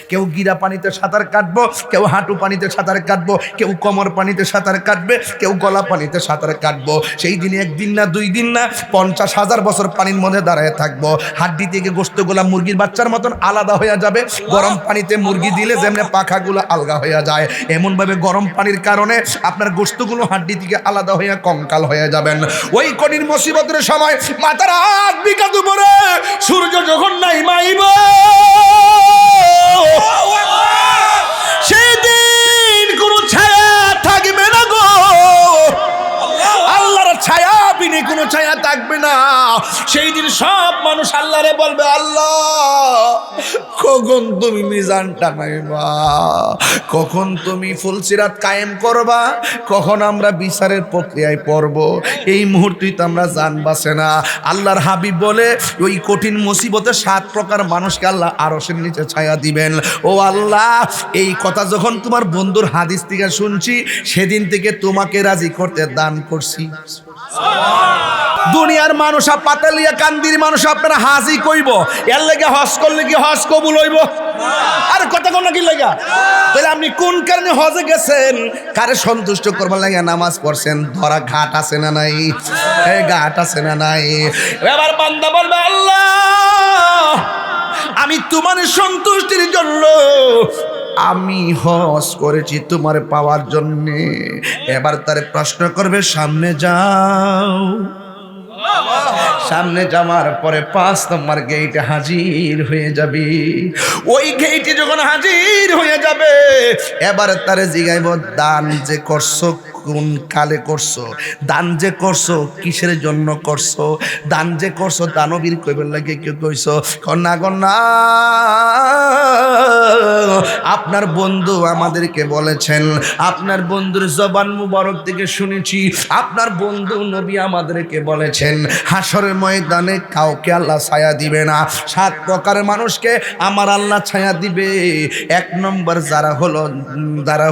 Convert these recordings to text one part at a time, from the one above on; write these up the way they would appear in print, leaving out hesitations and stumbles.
কেউ গিরা পানিতে সাঁতার কাটবো, কেউ হাঁটু পানিতে সাঁতার কাটবো, কেউ কোমর পানিতে সাঁতার কাটবে, কেউ গলা পানিতে সাঁতার কাটবো। সেই দিনে একদিন না 2 দিন না 50,000 বছর পানির মধ্যে দাঁড়ায় থাকবো। হাড্ডি থেকে গোশতগুলা মুরগির বাচ্চার মতন আলাদা হয়ে যাবে। গরম পানিতে মুরগি দিলে যেমন পাখাগুলো আলগা হয়ে যায়, এমনভাবে গরম পানির কারণে আপনার গোশতগুলো হাড্ডি থেকে আলাদা হয়ে কঙ্কাল হয়ে যাবেন। ওই কঠিন মুসিবতের সময় মাথার 8 বিঘা উপরে সূর্য যখন নাই মাইব, সেই দিন কোনো ছায়া থাকবে না গো। আল্লাহর ছায়া বিনে কোনো ছায়া থাকবে না। সেই দিন সব মানুষ আল্লাহরে বলবে, আল্লাহ কখন তুমি মিজান টানাইবা, কখন তুমি ফুলসিরাত কায়েম করবা, কখন আমরা বিচারের প্রক্রিয়ায় পড়ব। এই মুহূর্তে তো আমরা জান বাঁচে না। আল্লাহর হাবিব বলে ওই কঠিন মুসিবতে 7 প্রকার মানুষকে আল্লাহ আরশের নিচে ছায়া দিবেন। ও আল্লাহ, এই কথা যখন তোমার বন্ধুর হাদিস থেকে শুনছি, সেদিন থেকে তোমাকে রাজি করতে দান করছি। দুনিয়ার মানুষ পাতালিয়া কান্দির মানুষ আপনারা হাজি কইব, এর লেগে হজ করলে কি হজ কবুল হইব? আর কথা কোন কি লাগা? তাহলে আপনি কোন কারণে হজে গেছেন? কারে সন্তুষ্ট করবার লাগে নামাজ পড়ছেন? ধরা ঘাট আছে না নাই? এই ঘাট আছে না নাই? এবার বান্দা বলবে, আল্লাহ আমি তোমার সন্তুষ্টির জন্য আমি হজ করেছি তোমার পাওয়ার জন্য। এবার তারে প্রশ্ন করবে, সামনে যাও। সামনে যাওয়ার পরে 5 নম্বর গেটে হাজির হয়ে যাবে। ওই গেটে যখন হাজির হয়ে যাবে, এবার তারে জিগাইব, দান যে করছো কোন কালে করছো, দান যে করছো কিসের জন্য করছো, দান যে করছো দানবীর কইবার লাগে কেউ কইছো? কন্যা কন্যা আপনার বন্ধু আমাদেরকে বলেছেন, আপনার বন্ধুর জবান মুবারক থেকে শুনেছি, আপনার বন্ধু নবী আমাদেরকে বলেছেন, হাসরের ময়দানে কাউকে আল্লাহ ছায়া দিবে না। 7 প্রকারের মানুষকে আমার আল্লাহ ছায়া দিবে। 1 নম্বর যারা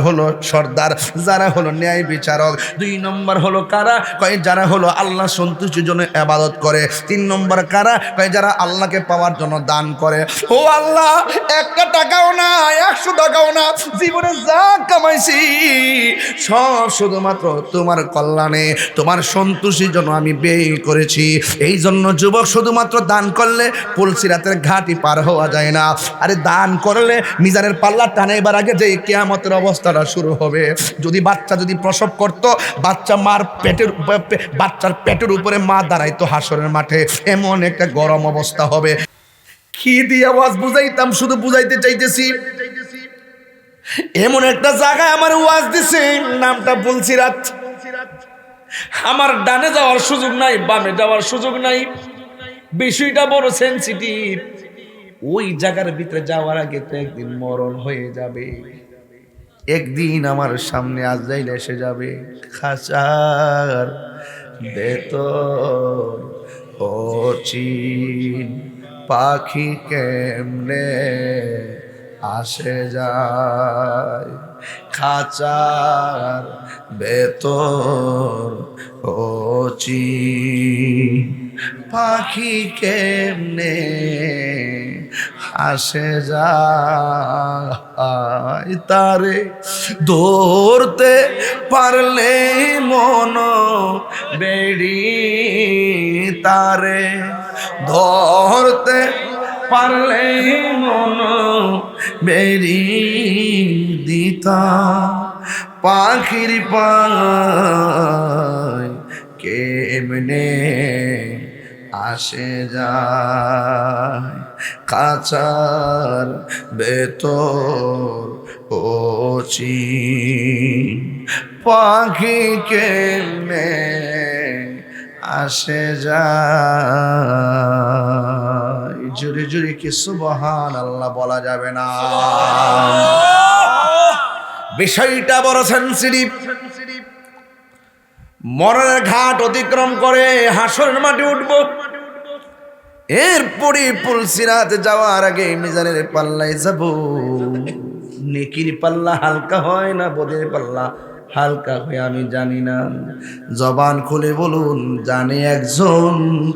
হলো সর্দার, যারা হলো ন্যায় বিচারক। 2 নম্বর হলো কারা? কয় যারা হলো আল্লাহ সন্তুষ্টির জন্য ইবাদত করে। 3 নম্বর কারা? কয় যারা আল্লাহকে পাওয়ার জন্য দান করে। ও আল্লাহ, 1 টাকাও না, 100 টাকাও না, জীবনে যা কামাইছি সব শুধুমাত্র তোমার কল্যাণে, তোমার সন্তুষ্টির জন্য আমি ব্যয় করেছি। এই জন্য যুবক, শুধুমাত্র দান করলে পুলসিরাতের ঘাটি পার হওয়া যায় না। আরে দান করলে মিজানের পাল্লা টানাইবার আগে যে কিয়ামতের অবস্থাটা শুরু হবে। যদি বাচ্চা যদি প্রসব করত, বাচ্চার পেটের উপরে মা দাঁড়াইতো হাসরের মাঠে, এমন একটা গরম অবস্থা হবে। কি দিয়ে আওয়াজ বুঝাইতাম, শুধু বুঝাইতে চাইতেছি। এমন একটা জায়গায় আমার ওয়াজ দিছে, নামটা পুলসিরাত। আমার ডানে যাওয়ার সুযোগ নাই, বামে যাওয়ার সুযোগ নাই। বিষয়টা বড় সেনসিটিভ। ওই জায়গার ভিতরে যাওয়ার আগে তো একদিন মরণ হয়ে যাবে। একদিন আমার সামনে আজরাইল এসে যাবে। খাঁচার ভেতর অচিন পাখি কেমনে আসে যায়, খাঁচার ভেতর অচিন পাখি কেমনে আসে যায়, তারে ধরতে পারলে মন বেড়ি, তারে ধরতে পারলে মন বেড়ি দিতা, পাখির পায় কেমনে আসে যায়, কাঁচার ভেতর অচিন পাখি কেমনে আসে যায়। জোরে জোরে কি সুবহানাল্লাহ বলা যাবে না? বিষয়টা বড় সেনসিটিভ। মরণের ঘাট অতিক্রম করে হাসরের মাঠে উঠব। এরপরে পুলসিরাতে যাওয়ার আগে মিজানের পাল্লায় যাব। নেকির পাল্লা হালকা হয় না বদের পাল্লা হালকা হয় আমি জানি না। জবান খুলে বলুন, জানে একজন,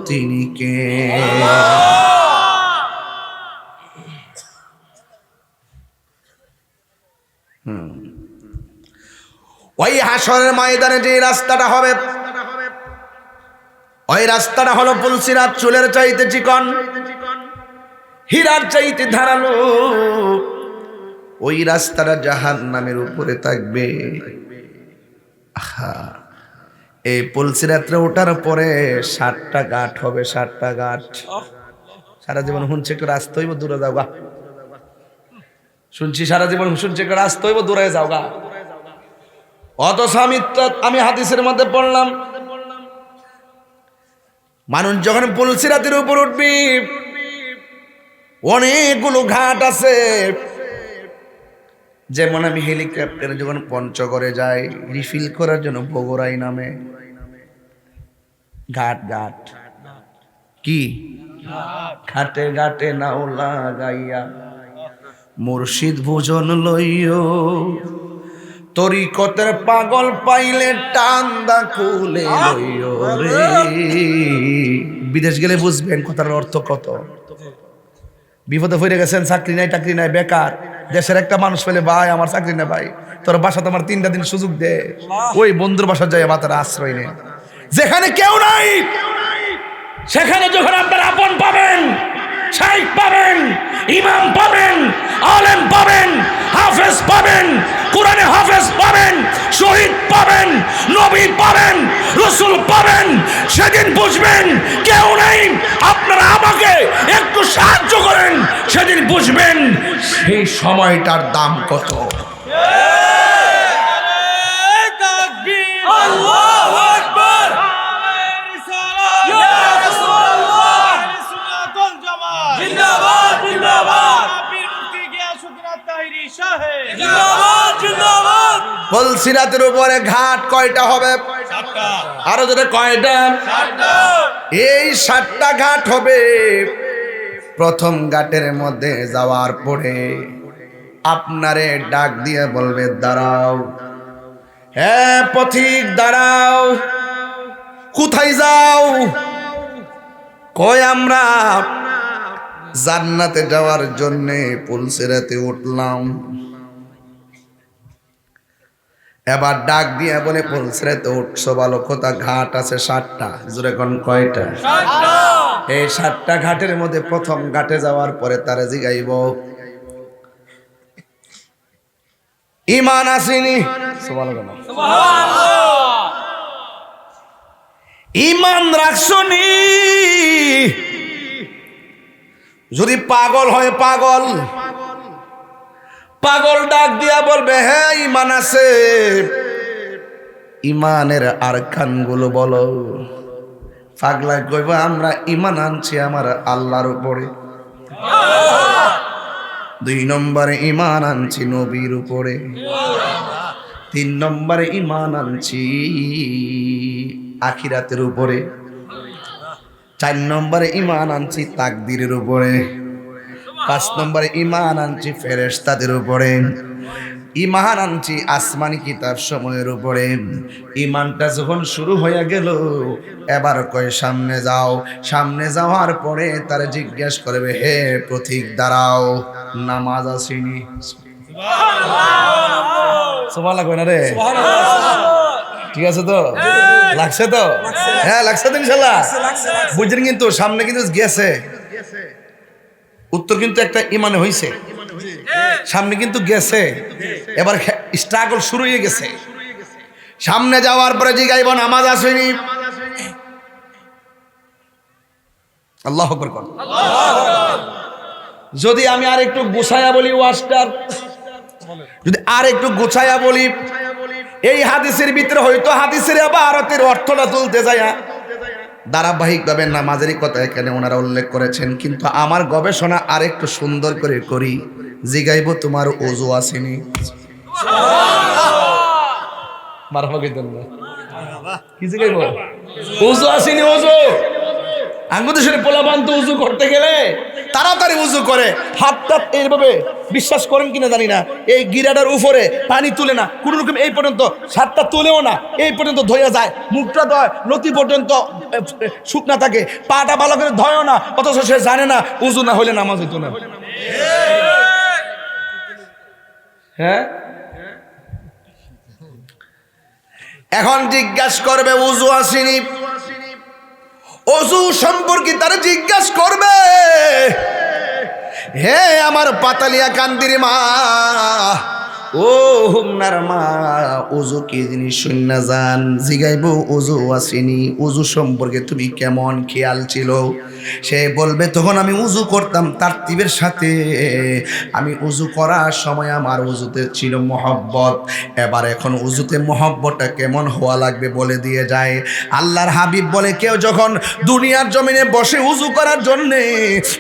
তিনি কে? ওই হাসরের ময়দানে যে রাস্তাটা হবে, ওই রাস্তাটা হলো পুলসিরাত, চুলের চাইতে চিকন, হীরার চাইতে ধারালো। ওই রাস্তাটা জাহান্নামের উপরে থাকবে। এই পুলসিরাতে ওঠার পরে 7টা ঘাট হবে, 7টা ঘাট। সারা জীবন শুনছে একটু রাস্তা হইব দূরে যাও গা, শুনছি সারা জীবন শুনছে একটু রাস্তা হইব দূরে যাও গা। অথচ আমি হাদিসের মধ্যে পড়লাম, মানুষ যখন পুলসিরাতের উপর উঠবি, অনেকগুলো ঘাট আছে। যেমন আমি হেলিকপ্টারে যখন পঞ্চগড়ে যাই রিফিল করার জন্য বগুড়াই নামে, ঘাট ঘাট কি ঘাটে ঘাটে নাও লাগাইয়া মুর্শিদ ভোজন লইও, তরিকতের পাগল পাইলে টান্দা কুলে লইও রে। বিদেশ গেলে বুঝবেন কথার অর্থ কত। বিপদে পড়ে গেছেন, চাকরি নাই টাকরি নাই, বেকার, দেশের একটা মানুষ পেলে ভাই আমার চাকরি না ভাই, তোর বাসা তোমার 3টা দিন সুযোগ দে, ওই বন্ধুর বাসা যায় বা তার আশ্রয় নেই। যেখানে কেউ নাই সেখানে যখন আপনার আপন পাবেন, শাইখ পাবেন, ইমাম পাবেন, আলেম পাবেন, হাফেজ পাবেন, কোরআনে হাফেজ পাবেন, শহীদ পাবেন, নবী পাবেন, রাসূল পাবেন, সেদিন বুঝবেন কেউ নাই। আপনারা আমাকে একটু সাহায্য করেন, সেদিন বুঝবেন সেই সময়টার দাম কত। পুলসিরাতের উপরে ঘাট কয়টা হবে? আরো যদি কয়টা? এই 7টা ঘাট হবে। প্রথম ঘাটের মধ্যে যাওয়ার পরে আপনারে ডাক দিয়ে বলবে দাঁড়াও, হ্যাঁ পথিক দাঁড়াও। কোথায় যাও? কয় আমরা জান্নাতে যাওয়ার জন্য পুলসিরাতে উঠলাম। এবার ডাক দিয়ে বলে পুলসিরাতে উঠছো ভালো কথা, ঘাট আছে 7টা। জোরে কোন কয়টা? এই 7টা ঘাটের মধ্যে প্রথম ঘাটে যাওয়ার পরে তারে জিগাইব ঈমান আসেনি? ঈমান রাখছনি? যদি পাগল হয় পাগল, পাগল ডাক দিয়া বলবে হ্যাঁ ঈমান আছে। ঈমানের আরকানগুলো বলো। পাগলা কইব আমরা ঈমান আনছি আমার আল্লাহর উপরে, 2 নম্বরে ঈমান আনছি নবীর উপরে, 3 নম্বরে ঈমান আনছি আখিরাতের উপরে, 4 নম্বরে ঈমান আনছি তাকদীরের উপরে, 5 নম্বরে ঈমান আনছি ফেরেশতাদের উপরে, ঈমান আনছি আসমানি কিতাব সমূহের উপরে। ঈমানটা যখন শুরু হয়ে গেল, এবার কয় সামনে যাও। সামনে যাওয়ার পরে তার জিজ্ঞেস করবে হে পথিক দাঁড়াও, নামাজ আসেনি? সুবহানাল্লাহ কই না রে? ঠিক আছে তো? লাগছে তো? হ্যাঁ লাগছে তো ইনশাআল্লাহ। বুঝছেন কিন্তু সামনে কিন্তু গেছে, উত্তর কিন্তু একটা ঈমানে হইছে, সামনে কিন্তু গেছে। এবার স্ট্রাগল শুরু হয়ে গেছে। সামনে যাওয়ার পরে জিগাইব নামাজ আসেনি? আল্লাহু আকবার কর। যদি আমি আর একটু গুছায়া বলি ওয়াজটার, যদি আর একটু গুছায়া বলি, এই হাদিসের ভিতরে হয়তো হাদিসের ইবারতের অর্থটা তুলতে যায় ধারাবাহিকভাবে নামাজের কথা এখানে ওনারা উল্লেখ করেছেন, কিন্তু আমার গবেষণা আর একটু সুন্দর করে করি। জিগাইব তোমার ওযু আসেনি? কি জিগাইব? ওযু আসেনি? ওযু আঙ্গুদেশের পোলাপান তো উযু করতে গেলে তাড়াতাড়ি উযু করে, হাতটা এইভাবে, বিশ্বাস করেন কিনা জানি না, এই গিরাটার উপরে পানি তুলে না কোনো রকম, এই পর্যন্ত হাতটা তুলেও না, এই পর্যন্ত ধোয়া যায়, মুখটা ধয় লতি পর্যন্ত শুকনা থাকে, পাটা ভালো করে ধয়ও না, অথচ সে জানে না উযু না হলে নামাজ হইতো না। হ্যাঁ এখন জিজ্ঞাসা করবে উযু আসেনি, অজু সম্পর্কে তারা জিজ্ঞাসা করবে, হে আমার পাতালিয়া কান্দির মা, ও হুমনার মা, উযু কি জিনিস শুননা যান, জিগাইব উযু আসেনি, উযু সম্পর্কে তুমি কেমন খেয়াল ছিল? সে বলবে তখন আমি উযু করতাম তারতিবের সাথে, আমি উযু করার সময় আমার উযুতে ছিল মহব্বত, এবার এখন উযুতে মহব্বতটা কেমন হওয়া লাগবে বলে দিয়ে যায়। আল্লাহর হাবিব বলে কেউ যখন দুনিয়ার জমিনে বসে উযু করার জন্যে,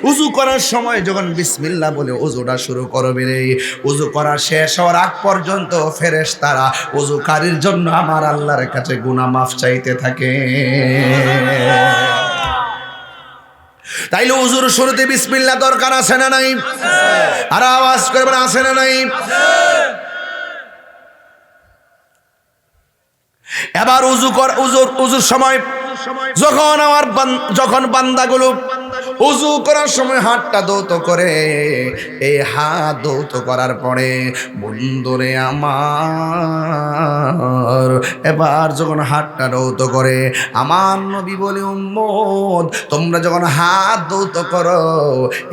উযু করার সময় যখন বিসমিল্লাহ বলে উযুটা শুরু করবে রে, উযু করা শেষ হওয়ার আগ পর্যন্ত ফেরেশতারা উযুকারীর জন্য আমার আল্লাহর কাছে গুনাহ মাফ চাইতে থাকে। তাইলে উযুর শুরুতে বিসমিল্লাহ দরকার আছে না নাই? আর আওয়াজ করে বলেন আছে না নাই? এবার উযুর সময় যখন বান্দাগুলো উযু করার সময় হাতটা দৌত করে, এই হাত দৌত করার পরে বন্ধুরে আমার, এবার যখন হাতটা দৌত করে আমার নবী বলে উম্মত তোমরা যখন হাত দৌত করো,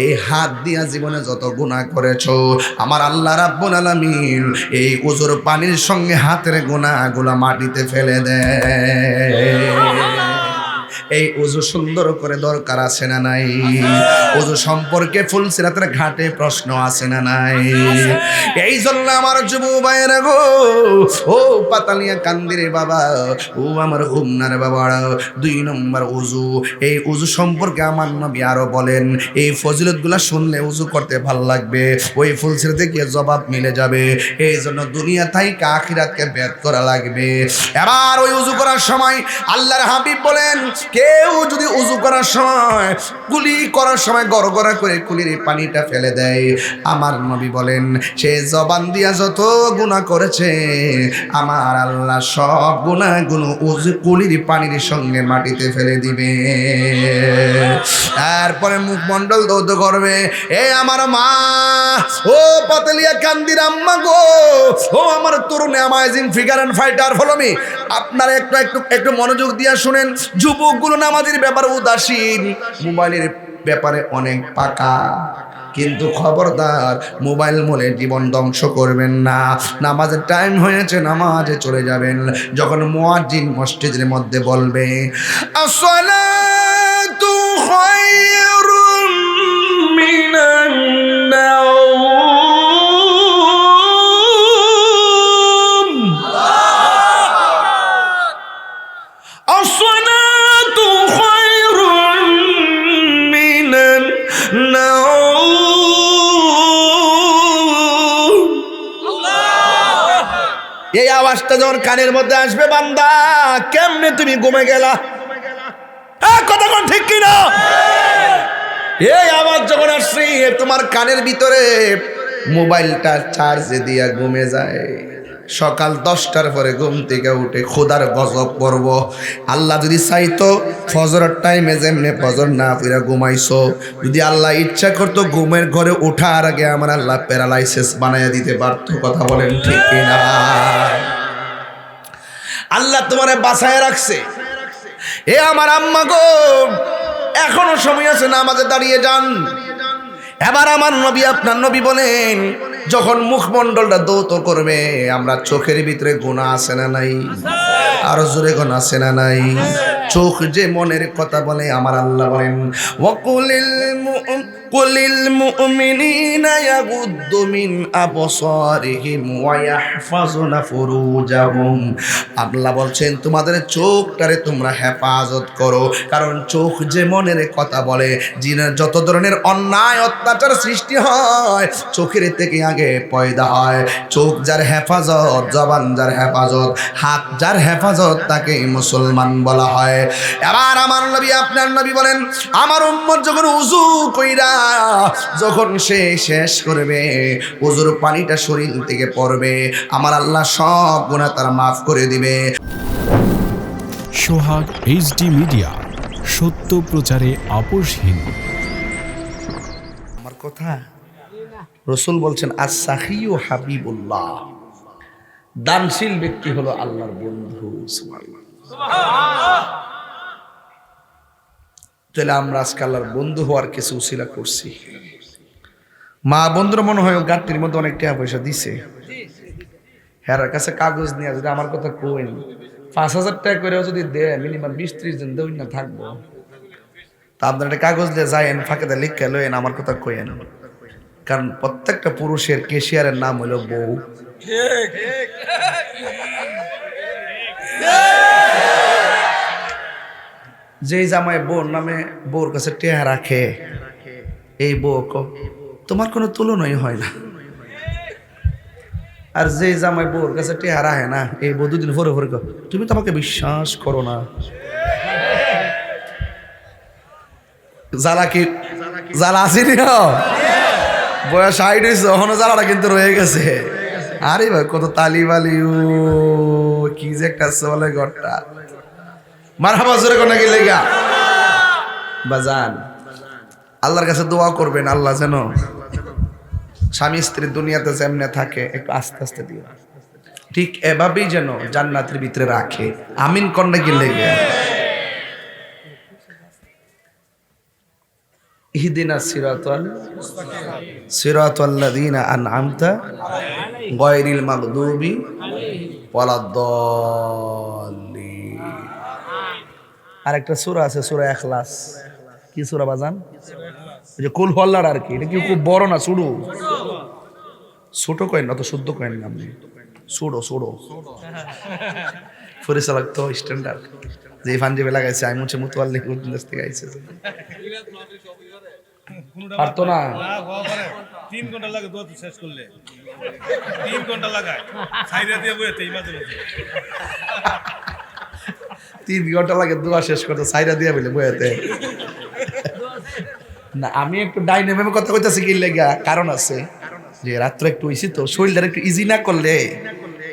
এই হাত দিয়া জীবনে যত গুনাহ করেছো আমার আল্লাহ রাব্বুল আলামিন এই উযুর পানির সঙ্গে হাতের গুনাহগুলো মাটিতে ফেলে দেয়। এই উযু সুন্দর করে দরকার আছে না নাই? উযু সম্পর্কে ফুলসিরাতের ঘাটে প্রশ্ন আছে না নাই? এই জন্য আমার যুব ভাইয়েরা গো, ও পাতালিয়া কান্দিরে বাবা, ও আমার হুমনার বাবা, 2 নম্বর উযু। এই উযু সম্পর্কে আমার নবী আরো বলেন, এই ফজিলতগুলো শুনলে উযু করতে ভালো লাগবে, ওই ফুলসিরাতে গিয়ে জবাব মিলে যাবে। এই জন্য দুনিয়া থেকে আখিরাতকে বের করা লাগবে। এবার ওই উযু করার সময় আল্লাহর হাবিব বলেন, কেউ যদি উযু করার সময় কুলি করার সময় গড়গড়া করে কুলির পানিটা ফেলে দেয়, আমার নবী বলেন সে জবান দিয়া যত গুনাহ করেছে আমার আল্লাহ সব গুনাহগুলো উযু কুলির পানির সঙ্গে মাটিতে ফেলে দিবে। তারপরে মুখমণ্ডল দৌত করবে, এ আমার মা, ও পাতালিয়া কান্দির আম্মা গো, ও আমার তরুণ amazing figure and fighter follow me. আপনারা একটু মনোযোগ দিয়ে শুনেন। যুবকগুলো নামাজের ব্যাপারে উদাসীন, মোবাইলের ব্যাপারে অনেক পাকা, কিন্তু খবরদার মোবাইল মোলে জীবন ধ্বংস করবেন না। নামাজের টাইম হয়েছে, নামাজে চলে যাবেন। যখন মুয়াজ্জিন মসজিদের মধ্যে বলবে আসসালাতু খায়রুম মিনান নাওম, আসসালাতু খায়রুম মিনান নাওম, এই আওয়াজটা যখন কানের মধ্যে আসবে, বান্দা কেমনে তুমি ঘুমে গেলা? কথা কোন ঠিক কিনা? এই আওয়াজ যখন আসছে তোমার কানের ভিতরে, মোবাইলটা চার্জে দিয়া ঘুমে যায়। সকাল 10টার পরে ঘুম থেকে উঠে খোদার গজব পড়ব। আল্লাহ যদি চাইতো ফজরের টাইমে যেমনে ফজর না ফিরা ঘুমাইছো, যদি আল্লাহ ইচ্ছা করতো ঘুমের ঘরে ওঠার আগে আমার আল্লাহ প্যারালাইসিস বানাইয়া দিতে পারতো। কথা বলেন ঠিক কিনা? আল্লাহ তোমারে বাঁচায় রাখছে। এ আমার আম্মা গো, এখনো সময় আছে, নামাজে দাঁড়িয়ে যান। এবার আমার নবী, আপনার নবী বলেন যখন মুখমণ্ডলটা দৌত করবে, আমরা চোখের ভিতরে গুনাহ আছে না নাই? আর জোরে গুনাহ আছে না নাই? চোখ যে মনের কথা বলে, আমার আল্লাহ বলেন কুলিল মুমিনিনা ইয়াগুদ্দু মিন আবসারিহিম ওয়া ইয়াহফাজুনা ফুরুজাহুম। আল্লাহ বলছেন তোমাদের চোখটারে তোমরা হেফাজত করো, কারণ চোখ যে মনের কথা বলে। জিনের যত ধরনের অন্যায় অত্যাচার সৃষ্টি হয় চোখের থেকে আগে পয়দা হয়। চোখ যার হেফাজত, জবান যার হেফাজত, হাত যার হেফাজত, তাকে মুসলমান বলা হয়। এবার আমার নবী, আপনার নবী বলেন আমার উম্মত যখন উযু কইরা যখন সে শেষ করবে, উযুর পানিটা শরীর থেকে পড়বে, আমার আল্লাহ সব গুনাহ তার মাফ করে দিবে। সোহাগ এইচডি মিডিয়া, সত্য প্রচারে আপোষহীন। আমার কথা রাসূল বলছেন আস-সাখিয়ু হাবিবুল্লাহ, দানশীল ব্যক্তি হলো আল্লাহর বন্ধু। সুবহানাল্লাহ। তাহলে আমরা আজকে আল্লাহর বন্ধু হওয়ার কিছু উসিলা করছি। মা বন্ধুরা মনে হয় গাড়ির মধ্যে অনেক টাকা পয়সা দিছে, হেরার কাছে কাগজ নিয়ে যদি আমার কথা কইন 5,000 টাকা করে যদি দেয় মিনিমাম 20-30 দিন দেউন না থাকবো। তা আপনার একটা কাগজ দিয়ে যায়েন, ফাঁকে দা লিখে লইন, আমার কথা কইেন। কারণ প্রত্যেকটা পুরুষের কেশিয়ারের নাম হলো বউ। যেই জামাই বউর নামে বউর কাছে টেহা রাখে, এই বউ তোমার কোনো তুলনাই হয় না। আর যে জামাই বউর কাছে টেহা রাখে না, এই বউ দুদিন পরে পরে তুমি তো আমাকে বিশ্বাস করো না। জ্বালা কি জ্বালা আসেনি? বয়স 60 হয়েছে, এখনো জ্বালাটা কিন্তু রয়ে গেছে। আরে ভাই কত তালি বালি, কি যে একটা চলে ঘরটা। মারহাবা জোরে কোন গেলে গা বাজান। আল্লাহর কাছে দোয়া করবেন, আল্লাহ যেন স্বামী স্ত্রী দুনিয়াতে যেমনে থাকে একটু আস্তে আস্তে দিও, ঠিক এভাবেই যেন জান্নাতের ভিতরে রাখে। আমিন কন্যা গেলে গে। ইহদিনা সিরাতাল্লাযীনা আন'আমতা গায়রিল মাগদুবি ওয়ালাদ-দাল্লিন। আরেকটা সূরা আছে, সূরা ইখলাস। কি সূরা বাজান? ওই যে কুল হুয়াল্লাহর আর কি। এটা কি খুব বড় না ছোট? ছোট কয়েন না তো, শুদ্ধ কয়েন নাম নেই, ছোড়ো ছোড়ো পরিচালক তো স্ট্যান্ডার্ড। যে পাঞ্জাবি লাগাইছে আমি হচ্ছে মুতওয়াল্লি থেকে আইছে, পারতো না। 3 ঘন্টা লাগে দোয়া শেষ করলে, 3 ঘন্টা লাগায় সাইরা দিয়ে বইতে ইমাজে 3 ঘন্টা লাগে দোয়া শেষ করতে, সাইরা দিয়া বলে বইতে না। আমি একটু ডাইনামিক কথা কইতাছি কি লাগা, কারণ আছে যে রাত্রে একটু হইছি তো, শরীরটা একটু ইজি না করলে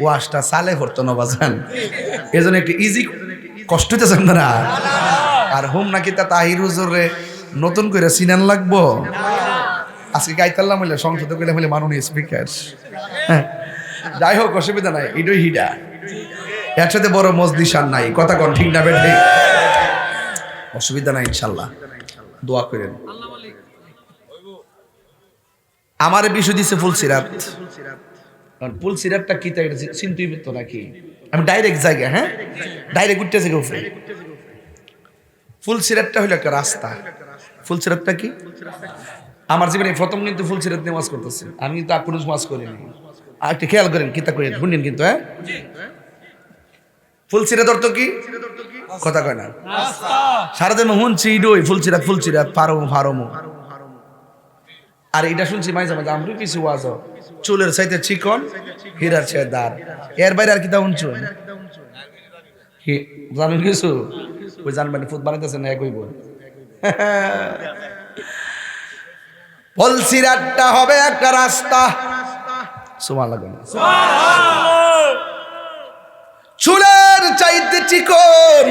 ওয়াশটা সালে করতো না বাজান। এজন্য একটু ইজি কষ্ট হইতেছে না। আর হোম নাকি তা তাহির হুজুরে নতুন করে সিনান লাগবো। আজকে গাইতাল্লাম হইলে সংসদে কইলে হইলে মাননীয় স্পিকার। যাই হোক, অসুবিধা নাই, এটাই হিডা। একসাথে বড় মজলিস আর নাই, কথা কন ঠিক না বেঠে? অসুবিধা নাই, ইনশাল্লাহ দোয়া করেন। আমার বিষয় দিছে ফুলসিরাত। ফুলসিরাতটা কি তাই চিন্তুই তো নাকি? আমি ডাইরেক্ট জায়গা, হ্যাঁ ডাইরেক্ট উঠতেছে উপরে। ফুলসিরাতটা হলো একটা রাস্তা। ফুলসিরাতটা কি? আমার জীবনে প্রথম কিন্তু ফুলসিরাত নিয়ে ওয়াজ করতেছে, আমি কিন্তু আর কোনো ওয়াজ করিনি। আর একটু খেয়াল করেন, কিতা করেন শুনেন কিন্তু, হ্যাঁ। ফুলসিরাত অর্থ কি? কথা কয় না, সারাদিন শুনছি ইডই ফুলসিরাত ফুলসিরাত ফারমো। আর এটা শুনছি মাঝে মাঝে আমরা কিছু ওয়াজ, চুলের চাইতে চিকন হীরার চেয়ে দাঁড়। এর বাইরে আর কি তা শুনছো জানেন কিছু? ওই জানবেন ফুট বানাইতেছে না একই বই। ফুলসিরাতটা হবে একটা রাস্তা। সুবহানাল্লাহ। চুলের চাইতে চিকন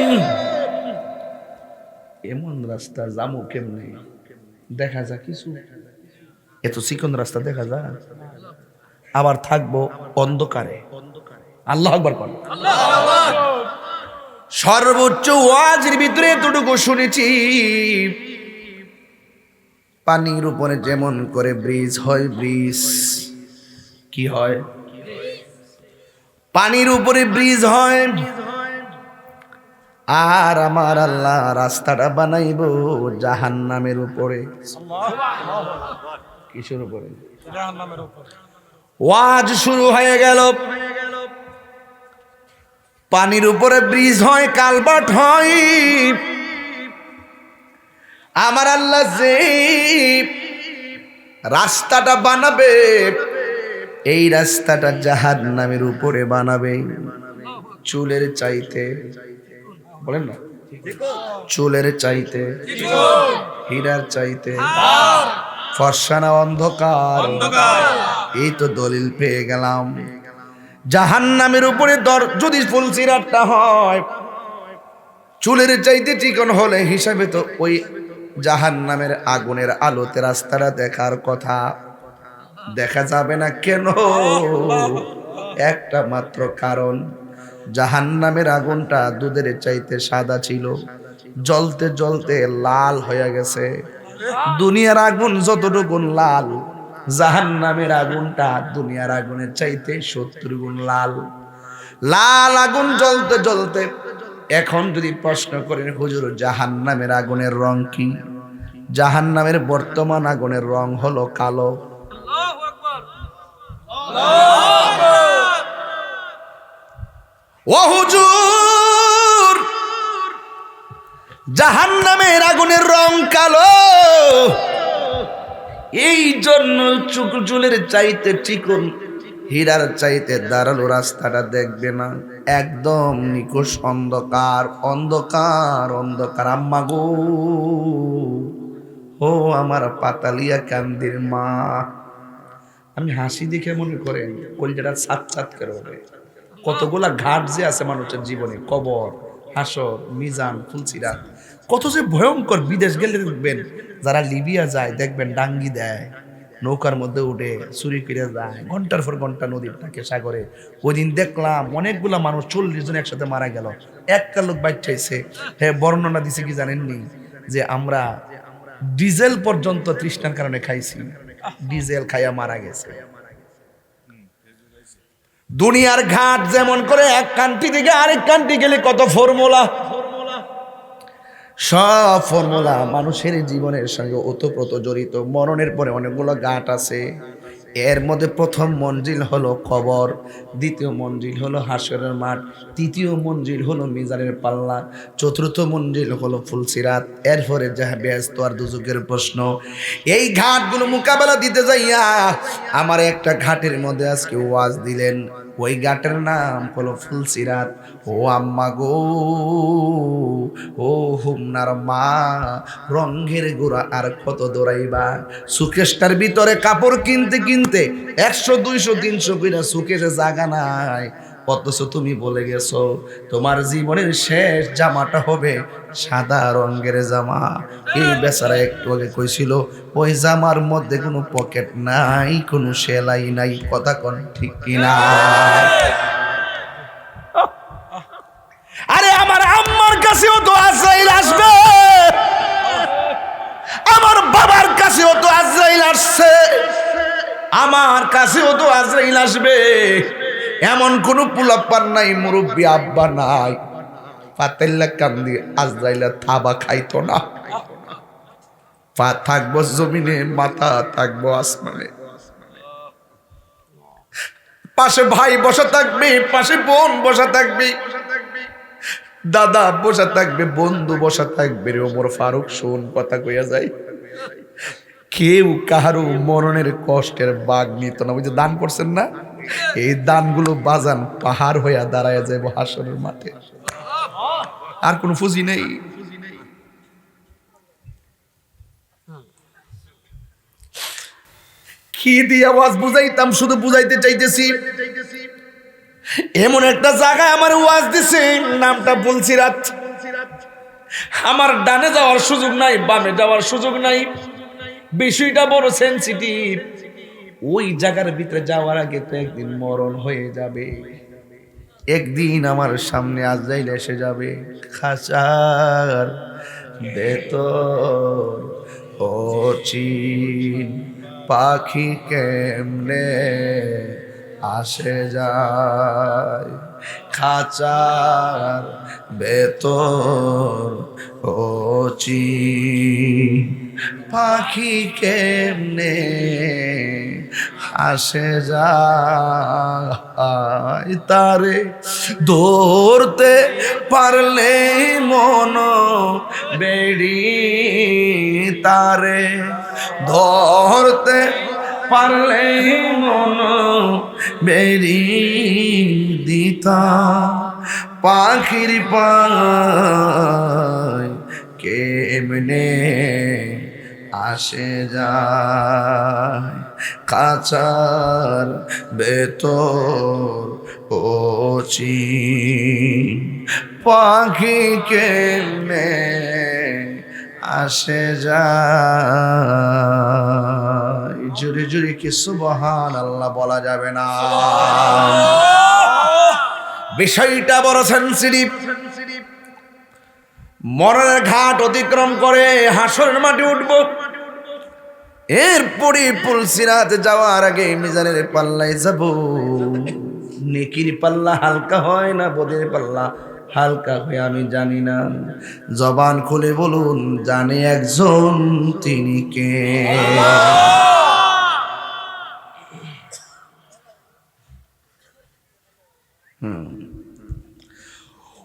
এমন রাস্তা জামু কেমনে? দেখা যায় কিছু, এত চিকন রাস্তা দেখা যায়। আবার থাকবো অন্ধকারে। আল্লাহু আকবার বল। সর্বোচ্চ ওয়াজের ভিতরে এতটুকু শুনেছি, পানির উপরে যেমন করে ব্রিজ হয়, ব্রিজ কি হয়? পানির উপরে ব্রিজ হয়। আর আমার আল্লাহ রাস্তাটা বানাইবো জাহান্নামের উপরে। কিসের উপরে? জাহান্নামের উপরে। ওয়াজ শুরু হয়ে গেল। পানির উপরে ব্রিজ হয়, কালভার্ট হয়। আমার আল্লাহ যে রাস্তাটা বানাবে, এই রাস্তাটা জাহান্নামের উপরে বানাবে। চুলের চাইতে, বলেন না, চুলের চাইতে, হীরার চাইতে ফর্সা না অন্ধকার? এই তো দলিল পেয়ে গেলাম। জাহান্নামের উপরে যদি ফুলসিরাতটা হয়, চুলের চাইতে চিকন হলে হিসাবে তো ওই জাহান্নামের আগুনের আলোতে রাস্তাটা দেখার কথা। দেখা যাবে না কেন? একটা মাত্র কারণ, জাহান্নামের আগুনটা দুধের চাইতে সাদা ছিল, জ্বলতে জ্বলতে লাল হয়ে গেছে। দুনিয়ার আগুন যতটুকু লাল, জাহান্নামের আগুনটা দুনিয়ার আগুনের চাইতে 70 গুণ লাল। লাল আগুন জ্বলতে জ্বলতে, এখন যদি প্রশ্ন করেন হুজুর জাহান্নামের আগুনের রং কি, জাহান্নামের বর্তমান আগুনের রং হলো কালো। ও হুজুর, জাহান্নামের আগুনের রং কালো, এই জন্য চুলের চাইতে চিকন, হীরার চাইতে দাঁড়ালো রাস্তাটা দেখবে না, একদম নিকষ অন্ধকার অন্ধকার অন্ধকার। আম্মা গো, ও আমার পাতালিয়া কান্দির মা, আমি হাসি দেখে মনে করেন কলিজাটা ছাত ছাত করে ওঠে। কতগুলা ঘাট যে আছে মানুষের জীবনে, কবর, হাসর, মিজান, ফুলসিরাত, কত যে ভয়ঙ্কর। বিদেশ গেলে দেখবেন যারা লিবিয়া যায় দেখবেন ডাঙ্গি দেয়, নৌকার মধ্যে উঠে চুরি করে যায়, ঘন্টার পর ঘন্টা নদীর থাকে সাগরে। ওই দিন দেখলাম অনেকগুলা মানুষ 40 জন একসাথে মারা গেল, একটা লোক বাচ্চাইছে। হ্যাঁ, বর্ণনা দিছে কি জানেননি, যে আমরা ডিজেল পর্যন্ত তৃষ্ণার কারণে খাইছি, ডিজেল খাইয়া মারা গেছে। দুনিয়ার ঘাট যেমন করে এক কান্ট্রি থেকে আরেক কান্ট্রি গেলে কত ফর্মুলা, সব ফর্মুলা মানুষের জীবনের সঙ্গে ওতপ্রোত জড়িত। মরণের পরে অনেকগুলো ঘাট আছে, এর মধ্যে প্রথম মঞ্জিল হলো কবর, দ্বিতীয় মঞ্জিল হলো হাসরের মাঠ, তৃতীয় মঞ্জিল হলো মিজানের পাল্লা, চতুর্থ মঞ্জিল হলো ফুলসিরাত, এরপরে যাহা বেহেশত আর দুজকের প্রশ্ন। এই ঘাটগুলো মোকাবেলা দিতে যাইয়া আমার একটা ঘাটের মধ্যে আজকে ওয়াজ দিলেন, ওই ঘাটের নাম হলো ফুলসিরাত। ও আম্মা গো, ও হুমনার মা, রঙের গোড়া আর কত দৌড়াইবা, সুকেশটার ভিতরে কাপড় কিনতে কিনতে 100 200 300 কইরা সুকেশে জায়গা নাই, অথচ তুমি বলে গেছো তোমার জীবনের শেষ জামাটা হবে সাদা রঙের জামা। এই বেচারা একটু আগে কইছিল ওই জামার মধ্যে কোনো পকেট নাই, কোনো সেলাই নাই। কথা কোন ঠিক কিনা? আরে আমার আম্মার কাছেও তো আজরাইল আসবে, আমার বাবার কাছেও তো আজরাইল আসছে, আমার কাছেও তো আজরাইল আসবে। এমন কোন পোলাপান নাই, মুরব্বী আব্বা নাই, পাতাল্লা কান্দি আজরাইলা থাবা খাইতো না। পা থাকবো জমিনে, মাথা থাকবো আসমানে, পাশে ভাই বসা থাকবে, পাশে বোন বসা থাকবে, দাদা বসা থাকবে, বন্ধু বসা থাকবে। রে ওমর ফারুক শোন কথা কইয়া যায়, কেউ কাহারও মরণের কষ্টের বাগ নিত না। ওই যে দান করছেন না, এই দানগুলো বাজান পাহাড় হইয়া দাঁড়ায় যাইব হাসরের মাঠে, আর কোনো ফুজি নেই। কি দিয়ে আওয়াজ বুঝাইতাম, শুধু বুঝাইতে চাইতেছি। এমন একটা জায়গায় আমার ওয়াজ দিছে, নামটা ফুলসিরাত। আমার ডানে যাওয়ার সুযোগ নাই, বামে যাওয়ার সুযোগ নাই, বিষয়টা বড় সেনসিটিভ। ওই জায়গার ভিতরে যাওয়ার আগে তো একদিন মরণ হয়ে যাবে, একদিন আমার সামনে আজরাইল এসে যাবে। খাঁচার ভেতর ও চিন পাখি কেমনে আসে যায়, খাঁচার ভেতর ও চিন পাখি কেমনে আসে যায়, তারে ধরতে পারলে মন বেড়ি, তারে ধরতে পারলে মন বেড়ি দিতা, পাখির পায় কেমনে আসে যায়, কাঁচার ভেতর ও চিন পাখি কেমনে আসে যায়। জোরে জোরে কি সুবহানাল্লাহ বলা যাবে না? বিষয়টা বড় সেনসিটিভ। মরণের ঘাট অতিক্রম করে হাসরের মাঠে উঠব, এরপরে পুলসিরাতে যাওয়ার আগে মিজানের পাল্লায় যাব। নেকির পাল্লা হালকা হয় না বদের পাল্লা হালকা হয় আমি জানি না। জবান খুলে বলুন, জানে একজন, তিনি কে?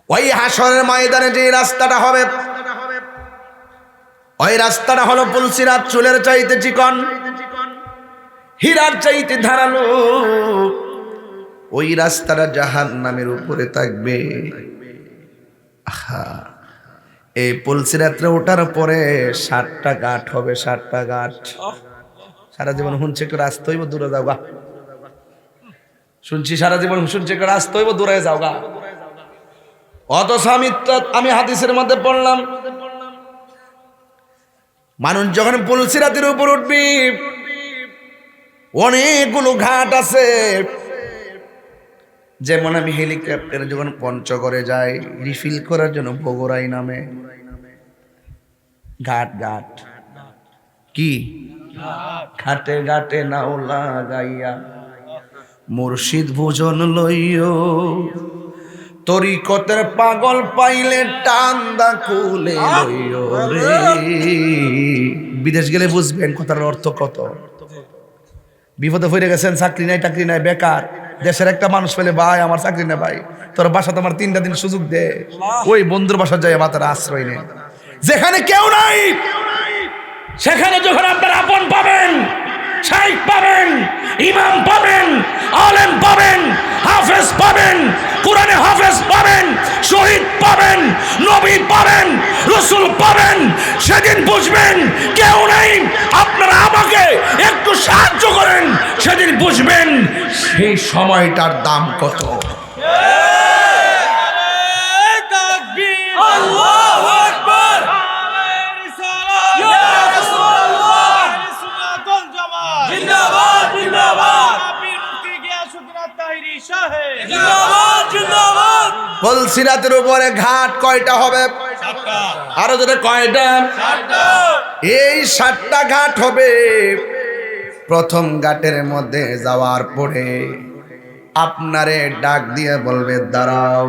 ওই হাসরের ময়দানে যে রাস্তাটা হবে, ওই রাস্তাটা হলো পুলসিরাত, চুলের চাইতে চিকন, হীরার চাইতে ধারালো। ওই রাস্তাটা জাহান্নামের উপরে থাকবে। এই পুলসিরাতে ওঠার পরে 7টা ঘাট হবে, 7টা ঘাট। সারা জীবন শুনছে একটু রাস্তা হইব দূরে যাও গা, শুনছি সারা জীবন শুনছে একটু রাস্তা হইব দূরে যাও গা। অথচ আমি হাদিসের মধ্যে পড়লাম, মানুষ যখন পুলসিরাতের উপর উঠবি, অনেকগুলো ঘাট আছে। যেমন আমি হেলিকপ্টারে যখন পঞ্চগড়ে যাই রিফিল করার জন্য বগুড়াই নামে ঘাট, ঘাট কি ঘাটে ঘাটে নাও লাগাইয়া মুর্শিদ ভোজন লইও, তরিকতের পাগল পাইলে টান্দা কুলে লইও রে। বিদেশ গেলে বুঝবেন কথার অর্থ কত। বিপদে পড়ে গেছেন, চাকরি নাই টাকরি নাই, বেকার। দেশের একটা মানুষ পেলে, ভাই আমার চাকরি নেই, ভাই তোর বাসা তোমার 3টা দিন সুযোগ দে। ওই বন্ধুর বাসা যায় মাতার আশ্রয় নেই। যেখানে কেউ নাই সেখানে যখন আপনারা আপন পাবেন, শাইখ পাবেন, ইমাম পাবেন, আলেম পাবেন, হাফেজ পাবেন, কোরআনে হাফেজ পাবেন, শহীদ পাবেন, নবী পাবেন, রাসূল পাবেন, সেদিন বুঝবেন কেউ নাই। আপনারা আমাকে একটু সাহায্য করেন, সেদিন বুঝবেন সেই সময়টার দাম কত। আল্লাহু আকবার, ইয়া রাসূলুল্লাহ, সুন্নাতুল জামাত জিন্দাবাদ জিন্দাবাদ, পীর মুফতি গিয়াসউদ্দিন আত-তাহিরি সাহেব জিন্দাবাদ জিন্দাবাদ। পুলসিরাতের উপরে ঘাট কয়টা হবে? 7টা। আরো যদি কয়টা? 7টা। এই 7টা ঘাট হবে। প্রথম ঘাটের মধ্যে যাওয়ার পরে আপনারে ডাক দিয়ে বলবে, দাঁড়াও,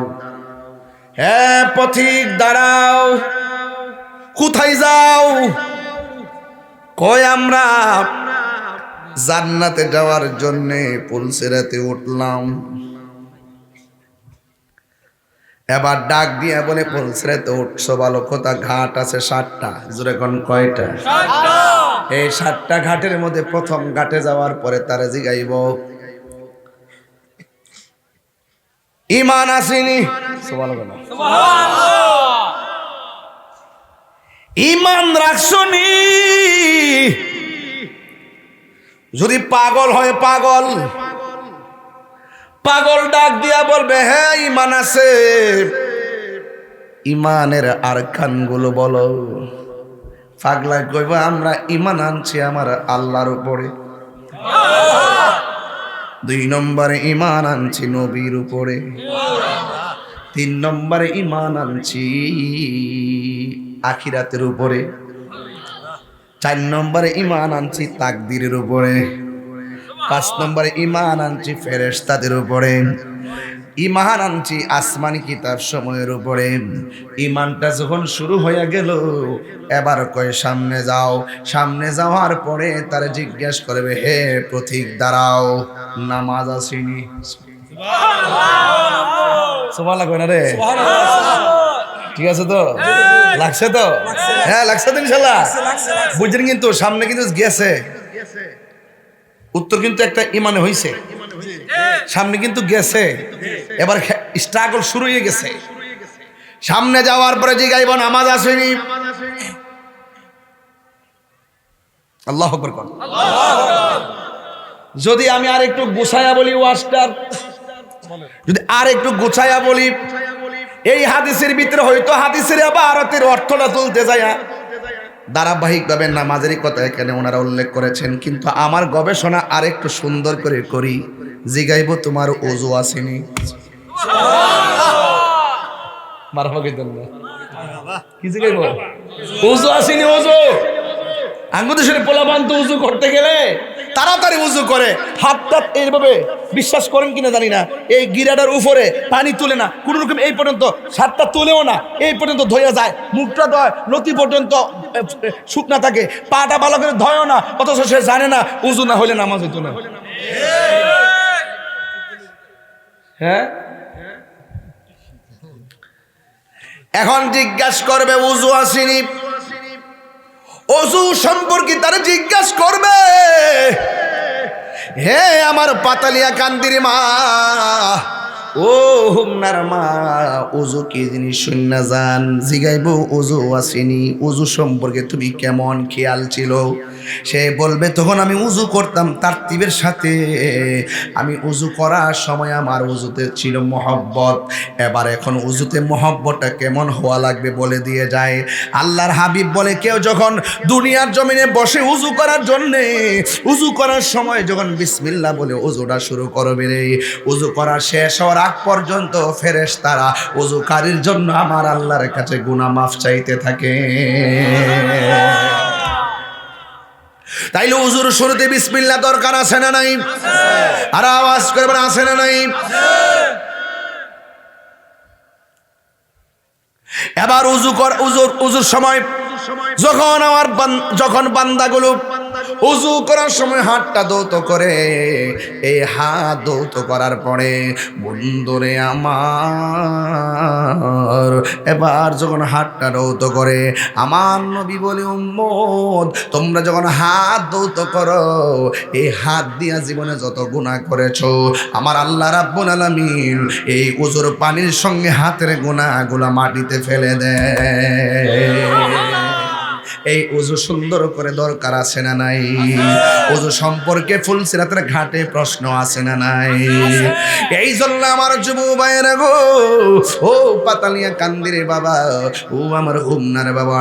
হ্যাঁ পথিক দাঁড়াও। কোথায় যাও? কয় আমরা জান্নাতে যাওয়ার জন্যে পুলসিরাতে উঠলাম। এবার ডাক দিয়ে বলে, পুলসিরাতে উঠছো ভালো কথা, ঘাট আছে 7টা। জোরে কোন কয়টা? 7টা। এই 7টা ঘাটের মধ্যে প্রথম ঘাটে যাওয়ার পরে তারা জিগাইব, ঈমান আসেনি? সুবহানাল্লাহ। ঈমান রাখছনি? যদি পাগল হয়, পাগল পাগল ডাক দিয়া বলবে, হ্যাঁ ঈমান আছে। ঈমানের আরকানগুলো বলো। পাগলা কইব, আমরা ঈমান আনছি আমার আল্লাহর উপরে। 2 নম্বরে ঈমান আনছি নবীর উপরে। 3 নম্বরে ঈমান আনছি আখিরাতের উপরে। 4 নম্বরে ঈমান আনছি তাকদীরের উপরে। 5 নম্বরে ঈমান আনছি ফেরেশতাদের উপরে। ঈমান আনছি আসমানি কিতাব সময়ের উপরে। ঈমানটা যখন শুরু হয়ে গেল, এবার কয় সামনে যাও। সামনে যাওয়ার পরে তারা জিজ্ঞেস করবে, হে পথিক দাঁড়াও, নামাজ আসেনি? সুবহানাল্লাহ কই না রে? ঠিক আছে তো? লাগছে তো? হ্যাঁ লাগছে তো ইনশাআল্লাহ। বুঝছেন কিন্তু সামনে কিন্তু গেছে, উত্তর কিন্তু একটা ঈমানে হইছে, সামনে কিন্তু গেছে। এবার স্ট্রাগল শুরু হয়ে গেছে। সামনে যাওয়ার পরে জিগাইব, নামাজ আসেনি? আল্লাহু আকবার কোন। যদি আমি আর একটু গুছায়া বলি ওয়াজটার, যদি আর একটু গুছায়া বলি, এই হাদিসের ভিতরে হয়তো হাদিসের ইবারতের অর্থটা তুলতে যায় ধারাবাহিকভাবে নামাজেরই কথা এখানে ওনারা উল্লেখ করেছেন, কিন্তু আমার গবেষণা আরেকটু সুন্দর করে করি। জিগাইব তোমার ওযু আসেনি? মারহাবা কইতেন না, কি জিগাইব? ওযু আসেনি? ওযু আঙ্গুদেশের পোলাপান তো উজু করতে গেলে তাড়াতাড়ি উজু করে, হাতটা এইভাবে, বিশ্বাস করেন কিনা জানি না, এই গিরাটার উপরে পানি তুলে না কোনো রকম, এই পর্যন্ত শার্টটা তুলেও না, এই পর্যন্ত ধোয়া যায়, মুখটা ধয় নতি পর্যন্ত শুকনা থাকে, পাটা ভালো করে ধয়ও না, অথচ সে জানে না উজু না হলে নামাজ হইতো না। হ্যাঁ, এখন জিজ্ঞাসা করবে উজু আসেনি, ওযু সম্পর্কে তারা জিজ্ঞাসা করবে, হে আমার পাতালিয়া কান্দির মা, ও হুমনার মা, ওযু কি জিনিস শুননা জান? জিগাইব ওযু আসেনি, ওযু সম্পর্কে তুমি কেমন খেয়াল ছিল? সে বলবে তখন আমি উজু করতাম তারতিবের সাথে, আমি উজু করার সময় আমার উজুতে ছিল মহব্বত, এবার এখন উজুতে মহব্বতটা কেমন হওয়া লাগবে বলে দিয়ে যায়। আল্লাহর হাবিব বলে, কেউ যখন দুনিয়ার জমিনে বসে উজু করার জন্যে, উজু করার সময় যখন বিসমিল্লাহ বলে উজুটা শুরু করবে রে, উজু করা শেষ হওয়ার আগ পর্যন্ত ফেরেশতারা উজুকারীর জন্য আমার আল্লাহর কাছে গুনাহ মাফ চাইতে থাকে। তাইলে উজুর শুরুতে বিসমিল্লাহ দরকার আছে না নাই? আর আওয়াজ করবেন, আছে না নাই? এবার উজুর সময় যখন বান্দাগুলো উজু করার সময় হাতটা দৌত করে, এই হাত দৌত করার পরে বন্ধুরে আমার, এবার যখন হাতটা দৌত করে, আমার নবী বলে, উম্মত তোমরা যখন হাত দৌত করো, এই হাত দিয়া জীবনে যত গুনাহ করেছো, আমার আল্লাহ রাব্বুল আলামিন এই উজুর পানির সঙ্গে হাতের গুনাহগুলা মাটিতে ফেলে দেয়। এই উজু সুন্দর করে দরকার আছে না নাই? উজু সম্পর্কে ফুলসিরাতের ঘাটে প্রশ্ন আছে না নাই? এই জন্য আমার যুবক ভাইয়েরা গো, ও পাতালিয়া কান্দিরে বাবা, ও আমার হুমনার বাবা,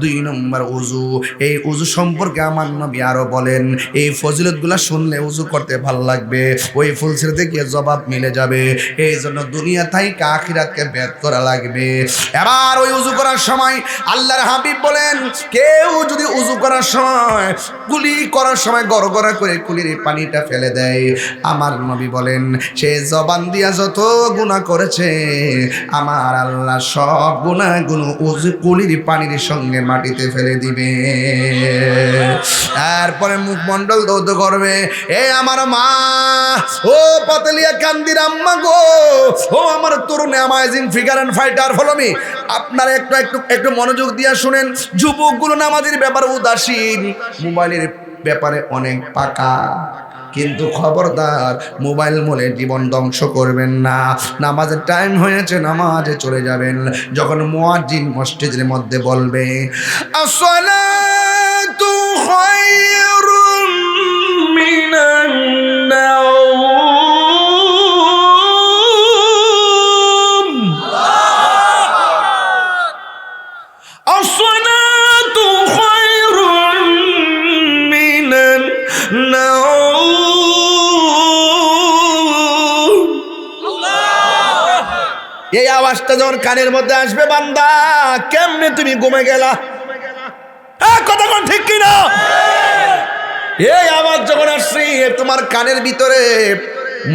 2 নম্বর উজু। এই উজু সম্পর্কে আমার নবী আরো বলেন, এই ফজিলতগুলা শুনলে উজু করতে ভালো লাগবে, ওই ফুলসিরাতে গিয়ে জবাব মিলে যাবে। এই জন্য দুনিয়া থেকে আখিরাতকে বের করা লাগবে। এবার ওই উজু করার সময় আল্লাহর হাবিব বলেন, কেউ যদি উজু করার সময়, কুলি করার সময় গড়গড়া করে কুলির পানিটা ফেলে দেয়, আমার নবী বলেন সে জবান দিয়া যত গুনাহ করেছে, আমার আল্লাহ সব গুনাহগুলো উজু কুলির পানির সঙ্গে মাটিতে ফেলে দিবে। তারপরে মুখমণ্ডল দৌত করবে, এ আমার মা, ও পাতলিয়া কান্দির আম্মা গো, ও আমার তরুণ amazing figure and fighter follow me. আপনারা একটু মনোযোগ দিয়ে শুনেন। যুবকগুলো নামাজের ব্যাপারে উদাসীন, মোবাইলের ব্যাপারে অনেক পাকা, কিন্তু খবরদার মোবাইল মোলে জীবন ধ্বংস করবেন না। নামাজের টাইম হয়েছে, নামাজে চলে যাবেন। যখন মুয়াজ্জিন মসজিদের মধ্যে বলবে, আসসালাতু খায়রুম মিনান নাওম, আসসালাতু খায়রুম মিনান নাওম, এই আওয়াজটা যখন কানের মধ্যে আসবে, বান্দা কেমনে তুমি ঘুমে গেলা? কথা কোন ঠিক কিনা? এই আওয়াজ যখন আসছে তোমার কানের ভিতরে,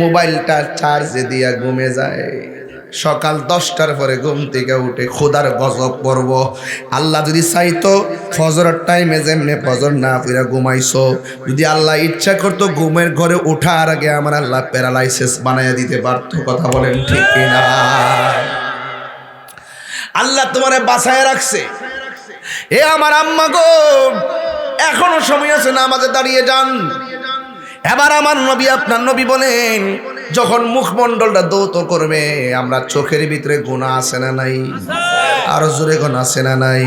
মোবাইলটা চার্জে দিয়া ঘুমে যায়। সকাল 10টার পরে ঘুম থেকে উঠে খোদার গজব পড়ব। আল্লাহ যদি চাইতো ফজরের টাইমে যেমনে ফজর না ফিরা ঘুমাইছো, যদি আল্লাহ ইচ্ছা করতো ঘুমের ঘরে ওঠার আগে আমার আল্লাহ প্যারালাইসিস বানাইয়া দিতে পারতো। কথা বলেন ঠিক কিনা? আল্লাহ তোমারে বাঁচায় রাখছে। এ আমার আম্মা গো, এখনো সময় আছে, নামাজে দাঁড়িয়ে যান। এবার আমার নবী, আপনার নবী বলেন, যখন মুখমণ্ডলটা দৌত করবে, আমরা চোখের ভিতরে গুনাহ আছে না নাই? আরো জোরে গুনাহ আছে না নাই?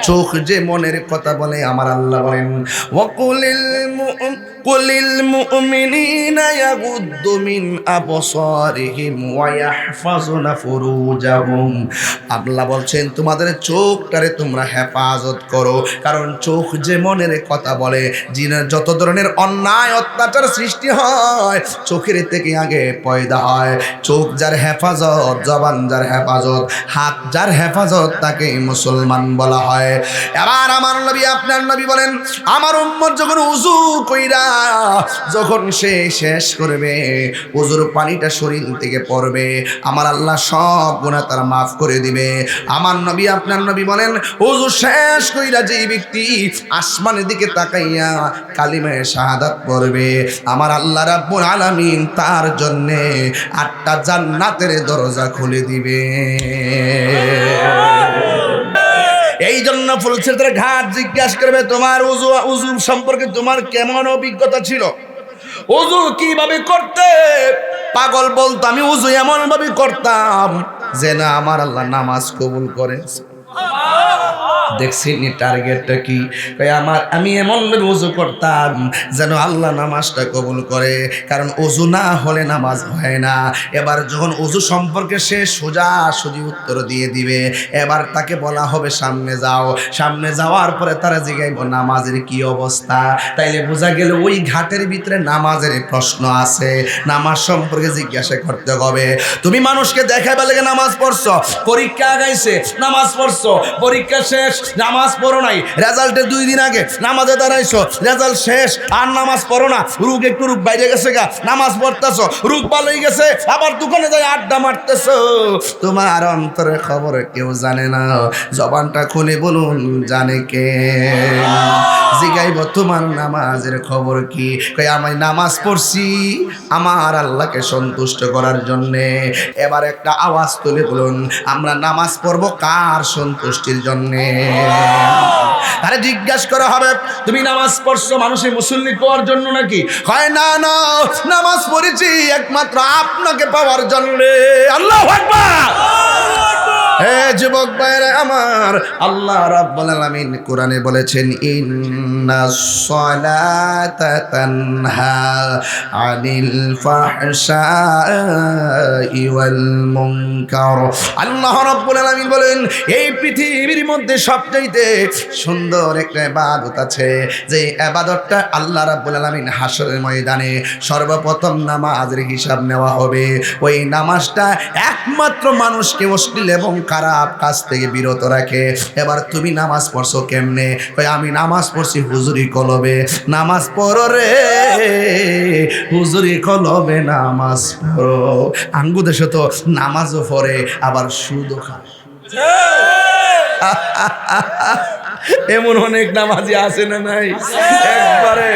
চোখ যে মনের কথা বলে, আমার আল্লাহ বলেন কুলিল মুমিনিনা ইয়াগুদ্দু মিন আবসারিহিম ওয়া ইয়াহফাজুনা ফুরুজাহুম। আল্লাহ বলছেন তোমাদের চোখটারে তোমরা হেফাজত করো, কারণ চোখ যে মনের কথা বলে। জিনের যত ধরনের অন্যায় অত্যাচার সৃষ্টি হয় চোখের থেকে আগে পয়দা হয়। চোখ যার হেফাজত, জবান যার হেফাজত, হাত যার হেফাজত, তাকে মুসলমান বলা হয়। এবার আমার নবী, আপনার নবী বলেন আমার উম্মত যখন উযু কইরা যখন সে শেষ করবে, উযুর পানিটা শরীর থেকে পড়বে, আমার আল্লাহ সব গুনাহ তার মাফ করে দিবে। আমার নবী, আপনার নবী বলেন উযু শেষ কইরা যেই ব্যক্তি আসমানের দিকে তাকাইয়া কালিমায়ে শাহাদাত পড়বে, আমার আল্লাহ রাব্বুল আলামিন তার জন্য 8টা জান্নাতের দরজা খুলে দিবে। এই জন্য ফুলছেদের ঘাট জিজ্ঞাসা করবে তোমার উযু সম্পর্কে তোমার কেমন অভিজ্ঞতা ছিল, উযু কিভাবে করতে? পাগল বলতো আমি উযু এমন ভাবে করতাম যে না আমার আল্লাহ নামাজ কবুল করে। দেখছি নি টার্গেটটা কি? আমি এমন ভাবে উযু করতাম যেন আল্লাহ নামাজটা কবুল করে, কারণ উযু না হলে নামাজ হয় না। এবার যখন উযু সম্পর্কে সে সোজাসুজি উত্তর দিয়ে দিবে, এবার তাকে বলা হবে সামনে যাও। সামনে যাওয়ার পরে তারা জিজ্ঞাসা নামাজের কি অবস্থা। তাইলে বোঝা গেল ওই ঘাটের ভিতরে নামাজের প্রশ্ন আছে, নামাজ সম্পর্কে জিজ্ঞাসা করতে হবে। তুমি মানুষকে দেখাইবা লাগে নামাজ পড়ছো, পরীক্ষা আগাইছে নামাজ পড়ছো, পরীক্ষা শেষ নামাজ পড়ো নাই, রেজাল্টের 2 দিন আগে নামাজে দাঁড়াইছো, রেজাল্ট শেষ আর নামাজ পড়ো না, রোগ বাইরে গেছে গা, নামাজ পড়তেছো, রোগ ভালো হয়ে গেছে, আবার দোকানে যাই আড্ডা মারতেছো। তোমার অন্তরের খবর কেউ জানে না, জবানটা খুলে বলুন জানে কে? জিগাইব তোমার নামাজের খবর কি? কই আমি নামাজ পড়ছি আমার আল্লাহকে সন্তুষ্ট করার জন্যে। এবার একটা আওয়াজ তুলে বলুন আমরা নামাজ পড়বো কার সন্তুষ্টির জন্যে? তারে জিজ্ঞাসা করা হবে তুমি নামাজ পড়ছো মানুষের মুসল্লি পাওয়ার জন্য নাকি? হয় না না, নামাজ পড়েছি একমাত্র আপনাকে পাওয়ার জন্যে। আল্লাহু আকবার। হে যুবক ভাইরা আমার, আল্লাহ রাব্বুল আলামিন কোরআনে বলেছেন ইন্নাস সালাতা তানহা আনিল ফাহশাই ওয়াল মুনকার। আল্লাহ রাব্বুল আলামিন বলেন এই পৃথিবীর মধ্যে সবচাইতে সুন্দর একটা ইবাদত আছে, যে ইবাদতটা আল্লাহ রাব্বুল আলামিন হাসরের ময়দানে সর্বপ্রথম নামাজের হিসাব নেওয়া হবে। ওই নামাজটা একমাত্র মানুষকে অশ্লীল এবং খারাপ কাজ থেকে বিরত রাখে। এবার তুমি নামাজ পড়ছো কেমনে? আমি নামাজ পড়ছি হুজুরি কলবে। নামাজ পড়ো রে হুজুরি কলবে নামাজ পড়ো। আঙ্গু দেশে তো নামাজও পড়ে আবার সুদও খায়। এমন অনেক নামাজি আছে না নাই? একবারে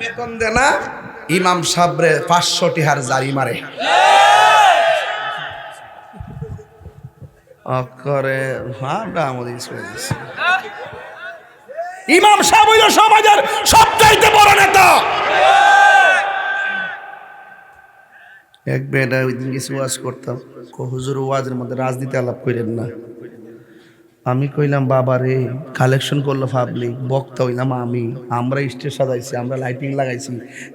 বেতন দে না, ইমাম সাহেবরে 500 টাকার জারি মারে। ইমাম সাহেব হইল সমাজের সবচাইতে বড় নেতা। এক বেটা ওই দিন কিছু ওয়াজ করতাম, হুজুর ওয়াজের মধ্যে রাজনীতি আলাপ করেন না। আমি কইলাম বাবা রে, কালেকশন করলো পাবলিক, বক্তা হইলাম আমরা স্টেজ সাজাইছি, আমরা লাইটিং লাগাইছি,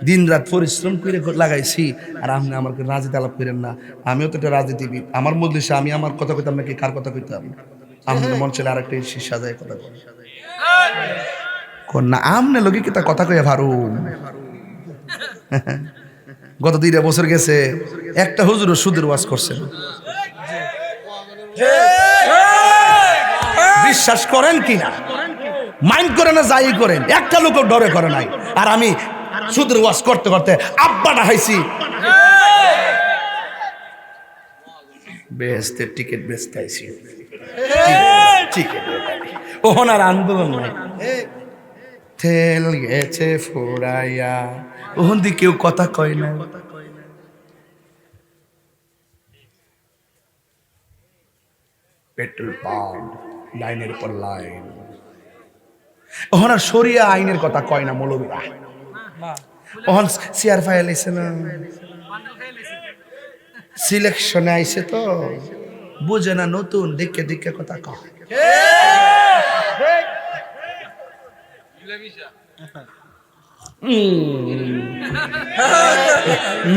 দিন রাত পরিশ্রম করে লাগাইছি, আর আপনি আমার রাজনীতি আলাপ করেন না। আমিও তো একটা রাজনীতিবিদ, আমার মজলিসে আমি আমার কথা কইতাম নাকি কার কথা কইতাম? আমাদের মন ছিল আরেকটা শীষ সাজায় কথা কর না, আমনে লোকে কি তা কথা কইয়া ভারু। গত 2 বছর গেছে একটা হুজুরও সুদের ওয়াজ করছে। বিশ্বাস করেন কিনা, মাইন্ড করে না যাই করেন, একটা লোক ডরে করে নাই। আর আমি সুদের ওয়াজ করতে করতে আব্বাটা হাইছি, বেহেশতের টিকিট বেচতে আইছি। ওহন আর আন্দোলন নাই, তেল গেছে ফুরাইয়া, ওহন দি কেউ কথা কয় না। পেট্রোল পাম্প, লাইনের পর লাইন। ওখানে শরিয়া আইনের কথা কয় না মৌলবীরা। ওখান চেয়ার ফাইল আইছে না, সিলেকশনে আইছে তো বুঝে না, নতুন দিকে দিকে কথা কয়।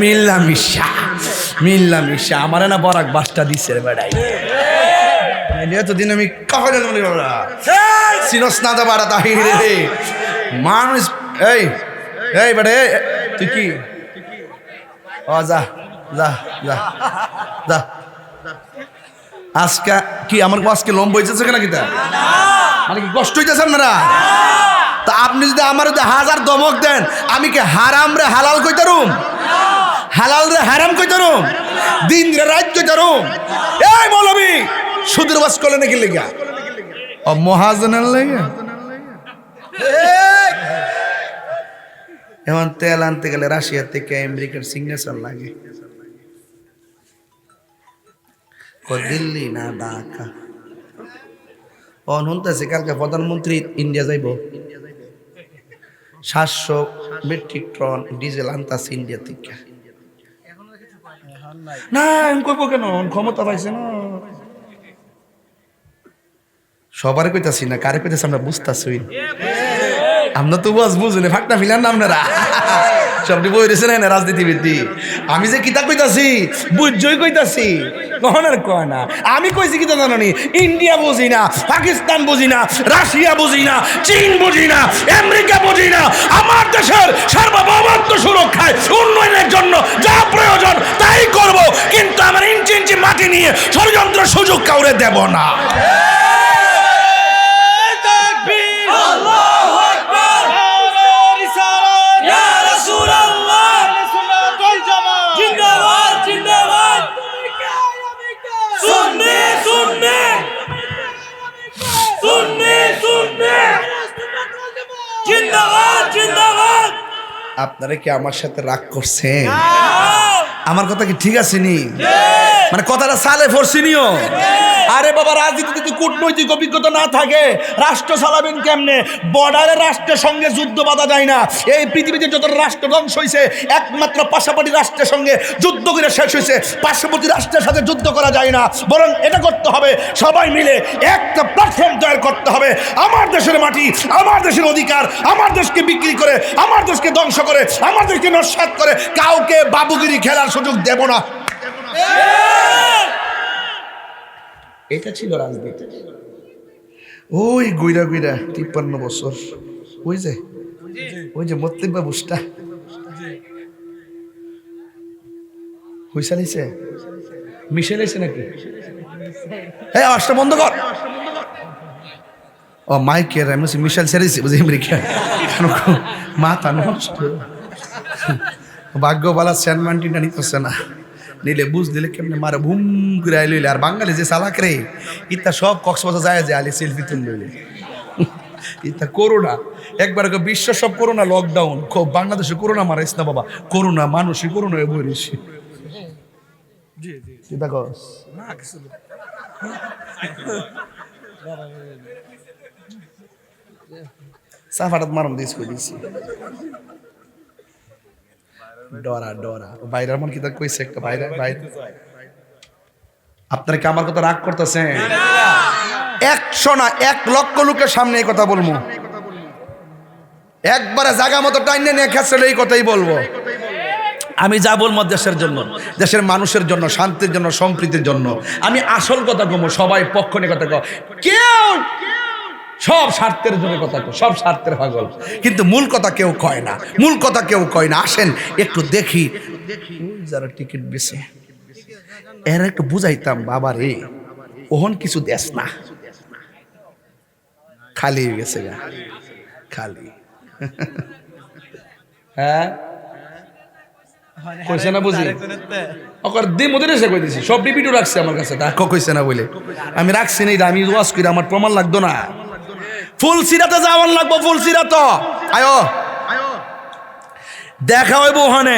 মিল্লামিশা মিল্লামিশা আমার না বরাক বাসটা দিছে রে বেড়াই। এতদিন আমি কখনো সিনস না যাবার তাহিরে মানুষ। এই এই বেড়ে তুই কি যা যা যা যা আজকে কি আমার আজকে লম্বা হয়েছে কেন কিতা মানে কি কষ্ট হইতেছে আপনারা? তা আপনি যদি আমার যদি 1000 দমক দেন আমি কি হারাম রে হালাল কইতারুম, হালাল রে হারাম কইতারুম, দিন রে রাত কইতারুম? এই মৌলবী সুদের বাস করলে নাকি লেগা ও মহাজনের লেগা? এখন তেল আনতে গেলে রাশিয়া থেকে আমেরিকার সিগনেচার লাগে, দিল্লি না ঢাকা। শুনতেছি কালকে প্রধানমন্ত্রী ইন্ডিয়া যাইব, 700 মেট্রিক টন ডিজেল আনতাছে ইন্ডিয়া থেকে। না আমি কইব কেন, ক্ষমতা পাইছে না। সবার কইতাছি না, কারে কইতাছি আমরা বুঝতাছি। আমরা তো বুঝুনি ফাঁকটা ফিলার না আপনারা সবটি বই রয়েছে না রাজনীতিবিদ্যি। আমি যে কিতা কইতাছি বুঝই কইতাছি, কখনের কয় না। আমি কইছি কিতা জানো নি? ইন্ডিয়া বুঝি না, পাকিস্তান বুঝি না, রাশিয়া বুঝি না, চীন বুঝি না, আমেরিকা বুঝি না। আমার দেশের সার্বভৌমত্ব সুরক্ষায় উন্নয়নের জন্য যা প্রয়োজন তাই করব, কিন্তু আমার ইঞ্চি ইঞ্চি মাটি নিয়ে ষড়যন্ত্র সুযোগ কাউরে দেব না। আপনারা কি আমার সাথে রাগ করছেন? আমার কথা কি ঠিক আছে নি? মানে কথাটা সালে ফরসিনিও। আরে বাবা, রাজনীতিতে যদি কূটনৈতিক অভিজ্ঞতা না থাকে রাষ্ট্র চালাবেন কেমনে? বর্ডারে রাষ্ট্রের সঙ্গে যুদ্ধ বাঁধা যায় না। এই পৃথিবীতে যত রাষ্ট্র ধ্বংস হয়েছে একমাত্র পাশাপাশি রাষ্ট্রের সঙ্গে যুদ্ধ করে শেষ হয়েছে। পার্শ্ববর্তী রাষ্ট্রের সাথে যুদ্ধ করা যায় না, বরং এটা করতে হবে সবাই মিলে একটা প্ল্যাটফর্ম তৈরি করতে হবে। আমার দেশের মাটি, আমার দেশের অধিকার, আমার দেশকে বিক্রি করে, আমার দেশকে ধ্বংস করে, আমার দেশকে নস্যাৎ করে কাউকে বাবুগিরি খেলার সুযোগ দেব না। এটা ছিল রাজনীতি। ওই গুইরা গুইরা 53 বছর ওই যে মতলিব বাবুসটা হুইসালিছে মিশেলাইছে নাকি? হ্যাঁ, আওয়াজটা বন্ধ কর। ও মাইকের আমি মিশেল সেরেছি বুঝি আমেরিকা। মাথা নষ্ট। ভাগ্যবালা সেন্ট মার্টিনটা নিতেছে না, নিলে বুঝ দিলে কেমনে মারে ভুম করে লইলে। আর বাঙালি যে চালাক রে, ইতা সব কক্সবাজার যায় যে আলি সেলফি তুল লইলে। ইতা করোনা একবার বিশ্ব সব করোনা লকডাউন, বাংলাদেশে করোনা মারাইস না বাবা। করোনা মানুষই করোনা বই রয়েছে। সাফারাত মারম দিস কই দিছি ডরা ডরা বাইরের মন কি তা কইছে একটা বাইরে বাইরে। আপনারা কি আমার কথা রাগ করতেছেন? 100 না 1 লক্ষ লোকের সামনে এই কথা বলবো, একবারে জায়গা মতো টাইনে নিয়ে খেসলে এই কথাই বলবো। আমি যা বলবো দেশের জন্য, দেশের মানুষের জন্য, শান্তির জন্য, সম্প্রীতির জন্য। আমি আসল কথা কমো, সবাই পক্ষ নিয়ে কথা কও, কেউ সব স্বার্থের জন্য কথা কয়, সব স্বার্থের পাগল, কিন্তু মূল কথা কেউ কয় না, মূল কথা কেউ কয় না। আসেন একটু দেখি যারা টিকিট বেছে এরা একটু বুঝাইতাম, বাবা রে ওহন কিছু দেশ না, খালি হয়ে গেছে গা, খালি। হ্যাঁ কইছে না বুঝি ওকর দি মধ্যে এসে কই দিছি, সব ভিডিও রাখছে আমার কাছে, তা কইছে না বলে আমি রাখছি না। আমি ওয়াজ করি, আমার প্রমাণ লাগতো না। ফুলসিরাতে যাওয়ান লাগবো, ফুলসিরাত আয়ো দেখা হইব ওখানে।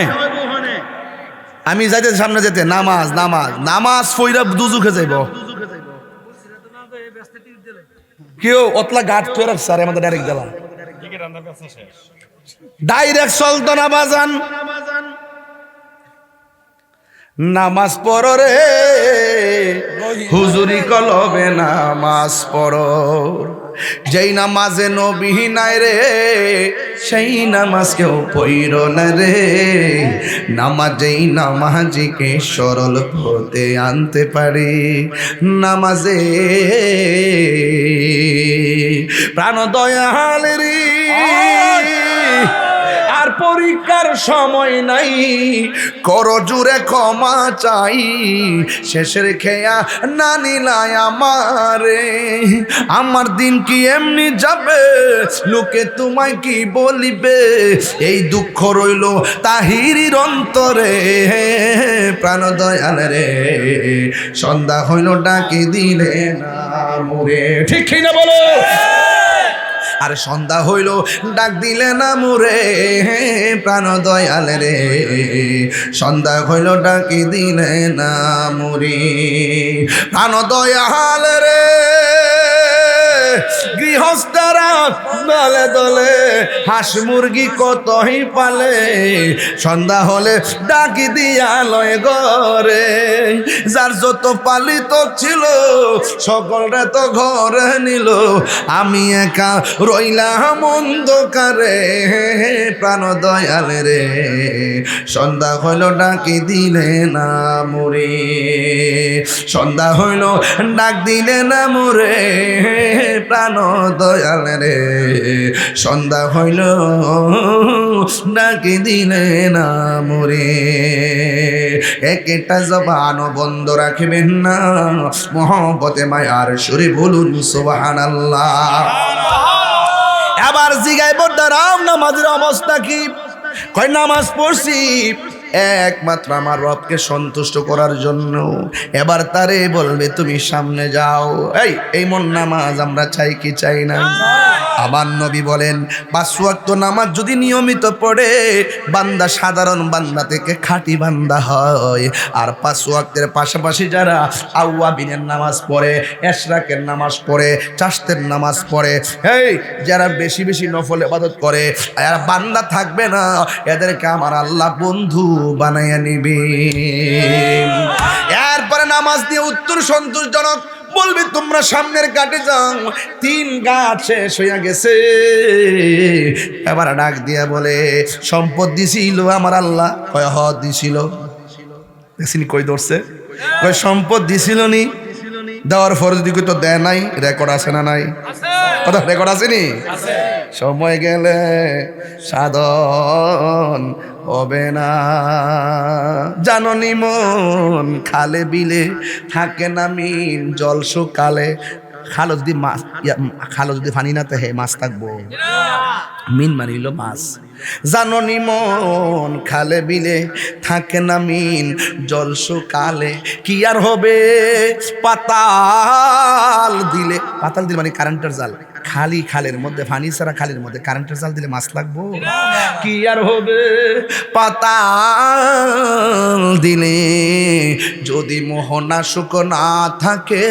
আমি যাইতে সামনে যেতে নামাজ নামাজ নামাজ ফইরা দুজুকে যাইব। কেউ অতলা গাছ তৈরি রাখছে আর আমাদের ডাইরেক্ট গেলাম টিকিট আন্দার কাছে শেষ ডাইরেক্ট চলতো না বাজান নামাজ পড়ো রে হুজুরি কলবে নামাজ পড়ো যেই নামাজে নবী নাই রে সেই নামাজ কেউ পড়ল না রে নামাজ যেই নামাজিকে সরল পথে আনতে পারে নামাজে প্রাণ দয়াল রে আর পরীক্ষার সময় নাই কর জুড়ে ক্ষমা চাই শেষের খেয়া না নিলাই আমারে আমার দিন কি এমনি যাবে লোকে তোমায় কি বলিবে এই দুঃখ রইল তাহিরির অন্তরে প্রাণ দয়াল রে সন্ধ্যা হইল ডাকি দিলে না মোরে ঠিক কি না বলো আর সন্ধ্যা হইল ডাক দিলে না মোরে প্রাণ দয়াল রে সন্ধ্যা হইল ডাকি দিলে না মোরে প্রাণ দয়াল রে গৃহস্থরা দলে দলে হাঁস মুরগি কতই পালে সন্ধ্যা হলে ডাকি দিয়া লয় ঘরে যার যত পালিত ছিল সকলরা তো ঘরে নিল আমি একা রইলাম অন্ধকারে প্রাণ দয়াল রে সন্ধ্যা হইল ডাকি দিলে না মোরে সন্ধ্যা হইল ডাক দিলে না মোরে প্রাণ দয়াল রে সন্ধ্যা হইল ডাকি দিলে না মোরে একটা জবান বন্ধ রাখবেন না মহব্বতে মায়ার সুরে বলুন সুবহানাল্লাহ এবার জিগাইব দাঁড়াও নামাজের অবস্থা কি কয় নামাজ পড়ছি একমাত্র আমার রবকে সন্তুষ্ট করার জন্য এবার তারে বলবে তুমি সামনে যাও এই মন নামাজ আমরা চাই কি চাই না আমার নবী বলেন 5 ওয়াক্ত নামাজ যদি নিয়মিত পড়ে বান্দা সাধারণ বান্দা থেকে খাঁটি বান্দা হয় আর 5 ওয়াক্তের পাশাপাশি যারা আওয়াবিনের নামাজ পড়ে এশরাকের নামাজ পড়ে চাশতের নামাজ পড়ে যারা বেশি বেশি নফল ইবাদত করে আর বান্দা থাকবে না এদেরকে আমার আল্লাহ বন্ধু বানাইয়া নিবে এরপরে নামাজ দিয়ে উত্তর সন্তোষজনক বলবে তোমরা সামনের ঘাটে যাও 3 ঘাট শেষ হইয়া গেছে এবার ডাক দিয়া বলে সম্পদ দিছিল আমার আল্লাহ কয় হ দিছিল দেখছিনি কই ধরছে কয় সম্পদ দিছিল নি দেওয়ার পর যদি কই তো দেয় নাই রেকর্ড আছে না নাই কথা রেকর্ড আছে নি সময় গেলে সাধন হবে না জাননি মন খালে বিলে থাকে না মিন জল শুকালে খালো যদি পানি না থাকে মাছ থাকবো মিন মানিল মাছ জাননি মন খালে বিলে থাকে না মিন জল শুকালে কি আর হবে পাতাল দিলে মানে কারেন্টের জাল খালি খালের মধ্যে পানি ছাড়া খালের মধ্যে কারেন্টের জাল দিলে মাছ লাগবো কি আর হবে পাতাল দিলে যদি মোহনা শুকনা থাকে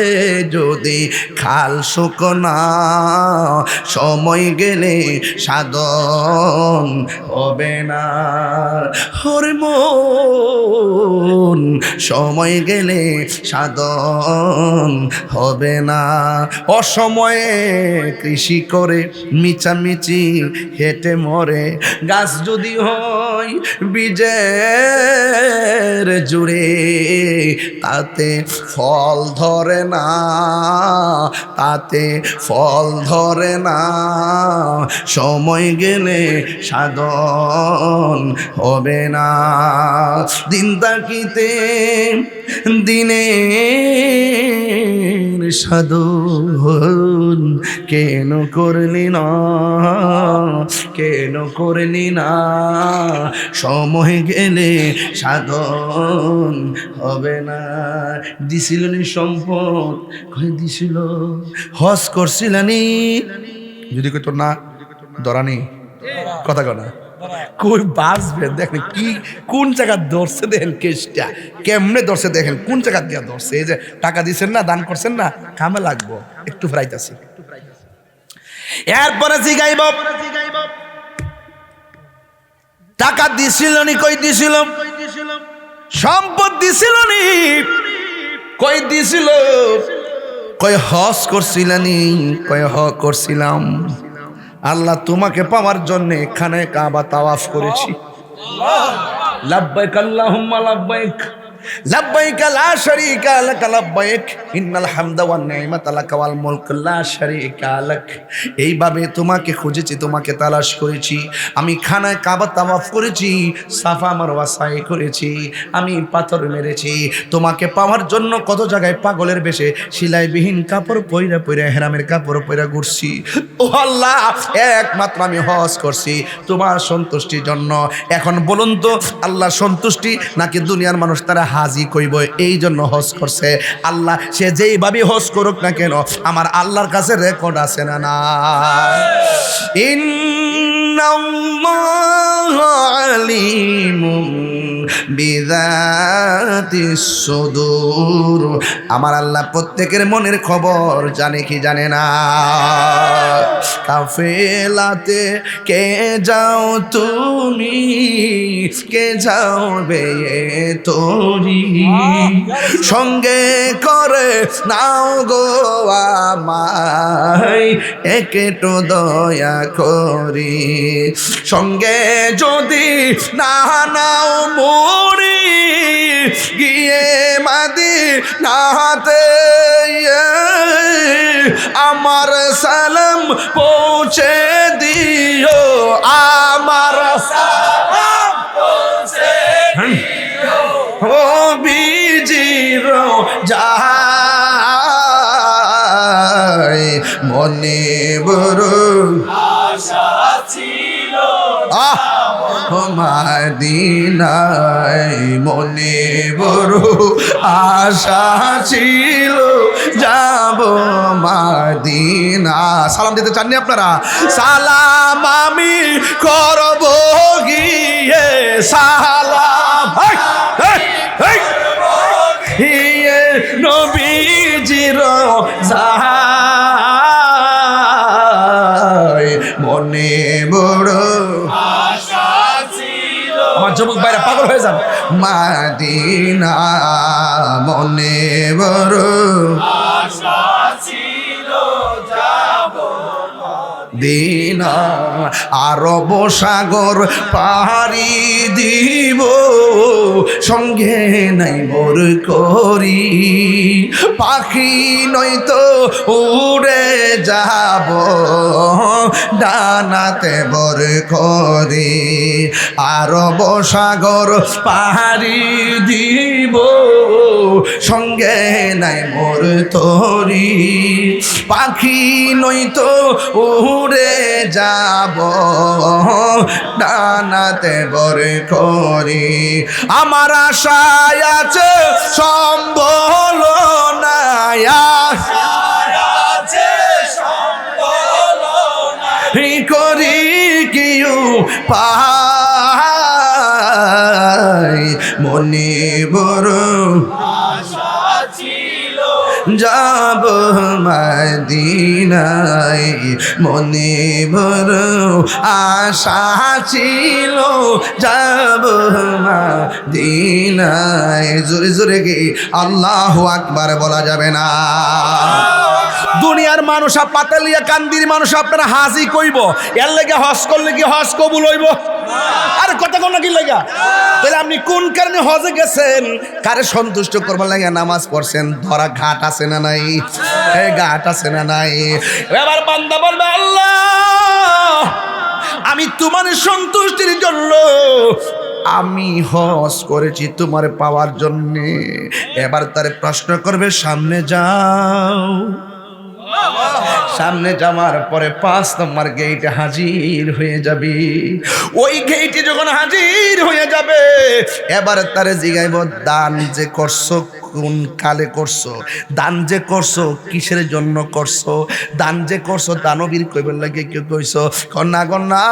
যদি খাল শুকনা সময় গেলে সাধন হবে না হরে মন সময় গেলে সাধন হবে না অসময়ে কৃষি করে মিচামিচি হেঁটে মরে গাছ যদি হয় বীজের জুড়ে তাতে ফল ধরে না সময় গেলে সাধন হবে না দিন তাকিতে দিনের সাধন কেন করলি না সময় গেলে সাধন হবে না দিছিল নি সম্পদ কই দিছিল হজ করছিলানি যদি কই তোর না ধরানি কথা কনা কই বাঁচবেন দেখেন কি কোন জায়গা ধরছে দেখেন কেসটা কেমনে ধরছে দেখেন কোন জায়গা দিয়া ধরছে এই যে টাকা দিচ্ছেন না দান করছেন না কামে লাগবো একটু ফ্রাইতাছি এরপরে জিগাইব টাকা দিছিল নি, কই দিছিল? সম্পদ দিছিল নি, কই দিছিল? কই হজ করছিলানি, কই হ করছিলাম। আল্লাহ তোমাকে পাওয়ার জন্য এখানে কাবা তাওয়াফ করেছি। লাব্বাইক আল্লাহুম্মা লাব্বাইক, লাব্বাইক লা শারীকা লাক লাব্বাইক, ইন্নাল হামদা ওয়ান নি'মাতা লাক ওয়াল মুলক লা শারীকা লাক। এইভাবে তোমাকে খুঁজেছি, তোমাকে তালাশ করেছি। আমি খানায় কাবা তাওয়াফ করেছি, সাফা মারওয়া সাই করেছি, আমি পাথর মেরেছি। তোমাকে পাওয়ার জন্য কত জায়গায় পাগলের বেশে সিলাইবিহীন কাপড় পইরা পইরা, হেরামের কাপড় পইরা ঘুরছি। ও আল্লাহ, একমাত্র আমি হজ করছি তোমার সন্তুষ্টির জন্য। এখন বলুন তো, আল্লাহ সন্তুষ্টি নাকি দুনিয়ার মানুষ তারা হাজি কইব এই জন্য হজ করছে? আল্লাহ সে যেইভাবে হজ করুক না কেন, আমার আল্লাহর কাছে রেকর্ড আছে না না? ইন্নাল্লাহা আলিমুন বিযাতিস সুদূর। আমার আল্লাহ প্রত্যেকের মনের খবর জানে কি জানে না? কাফেলাতে কে যাও তুমি, কে যাও বে তোরি, সঙ্গে করে নাও গো আমায় একটু দয়া করি। সঙ্গে যদি না নাও মরি, গিয়ে মদিনাতে আমার সালাম পৌঁছে দিও, আমার সালাম পৌঁছে দিও। ও বিজির যায় মনে বড় আশা ছিল, মদিনায় মনে বড় আশা ছিল, যাব মদিনা। সালাম দিতে চাননি আপনারা? সালাম আমি করব গিয়ে, সালাম গিয়ে নবীজির যায় মনে বড় আশা ছিল। আমার যুবক ভাইরা পাগল হয়ে যান। মদিনা মনে বড় আশা ছিল, যাব মদিনা। আরব সাগর পাড়ি দিব, সঙ্গে নাই বর করি, পাখি নয়তো উড়ে যাব ডানাতে বর করি। আরব সাগর পাড়ি দিব, সঙ্গে নাই মোর তরি, পাখি নয়তো উড়ে যাব ডানাতে বর করি। আমার আশায় আছে সম্বল নাই, করি কিউ পাই মনে বড় আশা ছিল, যাব মদিনায় মনে বড় আশা ছিল, যাব মদিনায়। জোরে জোরে কি আল্লাহু আকবার বলা যাবে না? দুনিয়ার মানুষ পাতালিয়া কান্দির মানুষ আপনারা হাজি কইব, এর লেগে হজ করলে কি হজ কবুল হইব? আরে কথা কোন কি লাগা? তাহলে আপনি কোন কারণে হজে গেছেন? কারে সন্তুষ্ট করবার লাগে নামাজ পড়ছেন? ধরা ঘাট আছে না নাই? এই ঘাট আছে না নাই? এবার বান্দা বলবে, আল্লাহ আমি তোমার সন্তুষ্টির জন্য আমি হজ করেছি তোমার পাওয়ার জন্যে। এবার তারে প্রশ্ন করবে, সামনে যাও। সামনে যাওয়ার পরে 5 নম্বর গেটে হাজির হয়ে যাবে। ওই গেটে যখন হাজির হয়ে যাবে, এবার তারে জিগাইব, দান যে করছো কোন কালে করছো, দান যে করছো কিসের জন্য করছো, দান যে করছো দানবীর কইবার লাগে কেউ কইছো, কন্যা কন্যা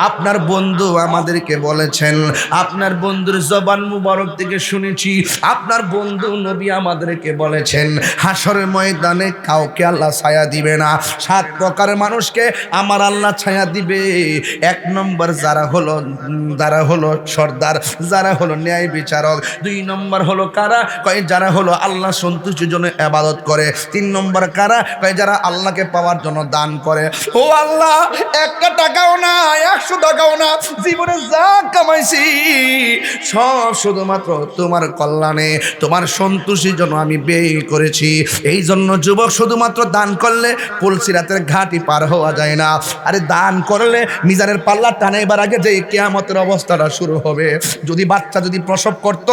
আপনার বন্ধু আমাদেরকে বলেছেন, আপনার বন্ধুর জবান মুবারক থেকে শুনেছি, আপনার বন্ধু নবী আমাদেরকে বলেছেন হাসরের ময়দানে কাউকে আল্লাহ ছায়া দিবে না। 7 প্রকারের মানুষকে আমার আল্লাহ ছায়া দিবে। 1 নম্বর যারা হলো সর্দার, যারা হলো ন্যায় বিচারক। 2 নম্বর হলো কারা, কয় যারা হলো আল্লাহ সন্তুষ্টির জন্য ইবাদত করে। 3 নম্বর কারা, কয় যারা আল্লাহকে পাওয়ার জন্য দান করে। ও আল্লাহ, 1 টাকাও না, 100 টাকাও না, জীবনে যা কামাইছি সব শুধুমাত্র তোমার কল্যাণে, তোমার সন্তুষ্টির জন্য আমি ব্যয় করেছি। এই জন্য যুবক, শুধুমাত্র দান করলে পুলসিরাতের ঘাটি পার হওয়া যায় না। আরে দান করলে মিজানের পাল্লা টানাইবার আগে যে কিয়ামতের অবস্থাটা শুরু হবে। যদি বাচ্চা যদি প্রসব করত,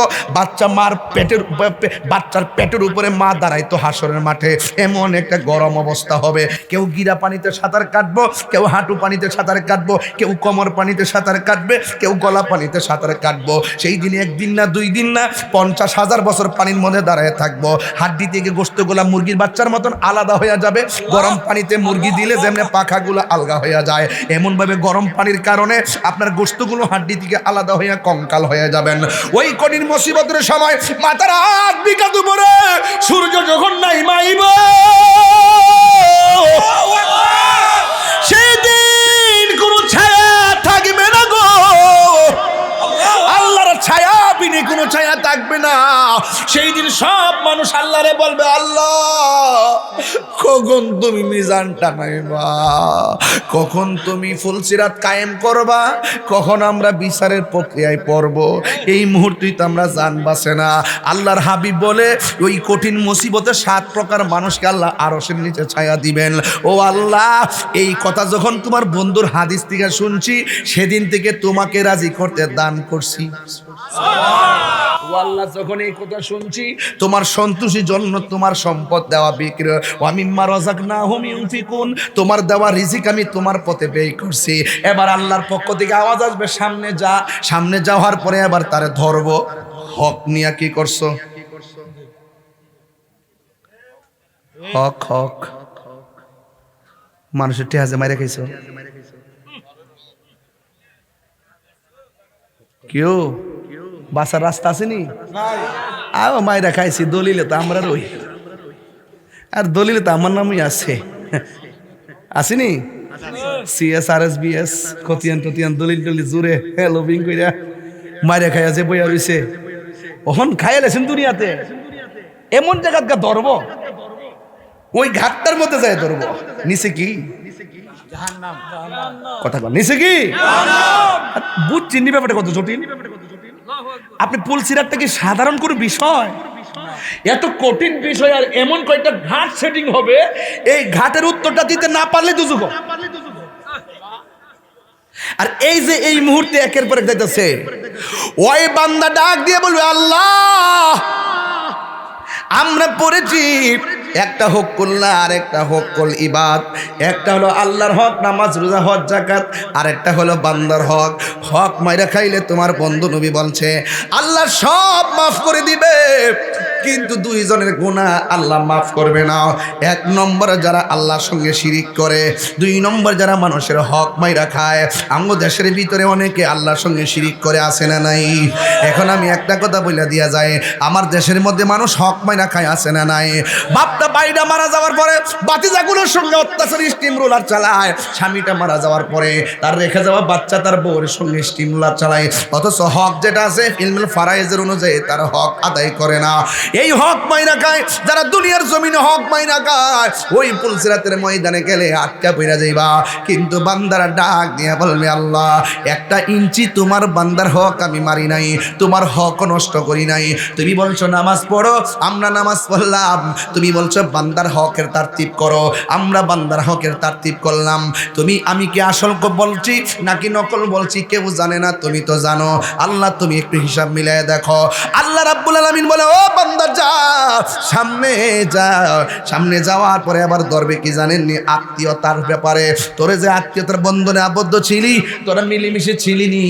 বাচ্চার পেটের উপরে মা দাঁড়াইতো হাসরের মাঠে, এমন একটা গরম অবস্থা হবে। কেউ গিরা পানিতে সাঁতার কাটবো, কেউ হাঁটু পানিতে সাঁতার কাটবো, কেউ কোমর পানিতে সাঁতার কাটবে, কেউ গলা পানিতে সাঁতার কাটবো। সেই দিনে 1 দিন না 2 দিন না 50,000 বছর পানির মধ্যে দাঁড়ায় থাকবো। হাড্ডি থেকে গোশতগুলা মুরগির বাচ্চার মতন আলাদা হয়ে যাবে। গরম পানিতে মুরগি দিলে যেমন পাখাগুলো আলগা হয়ে যায়, এমনভাবে গরম পানির কারণে আপনার গোশতগুলো হাড্ডি থেকে আলাদা হয়ে কঙ্কাল হয়ে যাবেন। ওই কঠিন মুসিবতের সময় মাথার 8 বিঘা উপরে সূর্য যখন নাই মাইব, সেই দিন কোনো ছায়া থাকবে না গো। আল্লাহর ছায়া বিনে কোনো ছায়া থাকবে না। সেই দিন সব মানুষ আল্লাহরে বলবে, আল্লাহ কখন তুমি মিজান টানাইবা, কখন তুমি ফুলসিরাত কায়েম করবা, কখন আমরা বিচারের প্রক্রিয়ায় পড়ব। এই মুহূর্তেই তো আমরা জান বাঁচে না। আল্লাহর হাবিব বলে ওই কঠিন মুসিবতে 7 প্রকার মানুষকে আল্লাহ আরশের নিচে ছায়া দিবেন। ও আল্লাহ, এই কথা যখন তোমার বন্ধুর হাদিস থেকে শুনছি, সেদিন থেকে তোমাকে রাজি করতে দান করছি। ও আল্লাহ, যখন এই কথা শুনছি, তোমার সন্তুষ্টির জন্য তোমার সম্পদ দেওয়া বিক্রি, ওয়ামিম্মা রাযাকনাহুম ইউনফিকুন, তোমার দেওয়া রিজিক আমি তোমার পথে ব্যয় করছি। এবার আল্লাহর পক্ষ থেকে আওয়াজ আসবে, সামনে যা। সামনে যাওয়ার পরে এবার তারে ধরবো। হক নিয়া কি করছো? হক হক মানুষের টেহাজে মাইরে খাইছো? কেউ বাসার রাস্তা আসেনি? আও মাইরা খাইছি, দলিলে তো আমরা রই, আর দলিলে তো আমার নামই আছে। আসেনি? CSRSBS খতিয়ান টতিয়ান দলিল টলিল জুড়ে লবিং কইরা মাইরা খাইয়া যে বইয়া রইছে। ওহন খাইয়া লেছেন দুনিয়াতে, এমন জায়গা ধরবো, ওই ঘাটটার মধ্যে যায় ধরবো। নিচে কি কথা বল, নিচে কি বুঝছেন? ব্যাপারটা কত জটিল। আপনি পুলসিরাতটা কি সাধারণ কোনো বিষয়? এত কঠিন বিষয়, আর এমন কয়েকটা ঘাট সেটিং হবে, এই ঘাটের উত্তরটা দিতে না পারলে দুজুগ। আর এই যে এই মুহূর্তে একের পর এক যাইতেছে, ওই বান্দা ডাক দিয়ে বলবে, আল্লাহ আমরা পড়েছি একটা হক করলা আর একটা হক কল ইবাদ, একটা হলো আল্লাহর হক নামাজ রোজা হজ যাকাত, আর একটা হলো বান্দার হক। হক মাইরা খাইলে তোমার বন্ধু নবী বলছে আল্লাহ সব মাফ করে দিবে, কিন্তু 2 জনের গুনাহ আল্লাহ মাফ করবে না। 1 নম্বর যারা আল্লাহর সঙ্গে শিরিক করে, 2 নম্বর যারা মানুষের হক মাইরা খায়। আমগো দেশের ভিতরে অনেকে আল্লাহর সঙ্গে শিরিক করে, আছে না নাই? এখন আমি একটা কথা বলে দিয়া যায়, আমার দেশের মধ্যে মানুষ হক মাইরা খায়, আছে না নাই? বাপটা বাইরা মারা যাওয়ার পরে বাতিজাগুলোর সঙ্গে অত্যাচার স্টিম রোলার চালায়, স্বামীটা মারা যাওয়ার পরে তার রেখে যাওয়া বাচ্চা তার বউর সঙ্গে স্টিম রোলার চালায়, অথচ হক যেটা আছে ইলমুল ফারায়েজের অনুযায়ী তার হক আদায় করে না। এই হক মাইনা খায় যারা দুনিয়ার জমিনে হক মাইনা খায়, ওই পুলসিরাতের ময়দানে গেলে আটকা পইরা যাইবা। কিন্তু বান্দারা ডাক দিয়া বলবে, আল্লাহ 1 ইঞ্চি তোমার বান্দার হক আমি মারি নাই, তোমার হক নষ্ট করি নাই। তুমি বলছো নামাজ পড়ো, আমরা নামাজ পড়লাম। তুমি বলছো বান্দার হকের তারতিব করো, আমরা বান্দার হকের তারতিব করলাম। আমি কি আসল বলছি নাকি নকল বলছি কেউ জানে না, তুমি তো জানো। আল্লাহ তুমি একটু হিসাব মিলাই দেখো। আল্লাহ রাব্বুল আলামিন বলে, ও বান্দা যা, সামনে যা। সামনে যাওয়ার পরে আবার ধরবে কি জানেননি? আত্মীয়তার ব্যাপারে। তোরে যে আত্মীয়তার বন্ধনে আবদ্ধ ছিলি, তোরা মিলেমিশে ছিলিনি,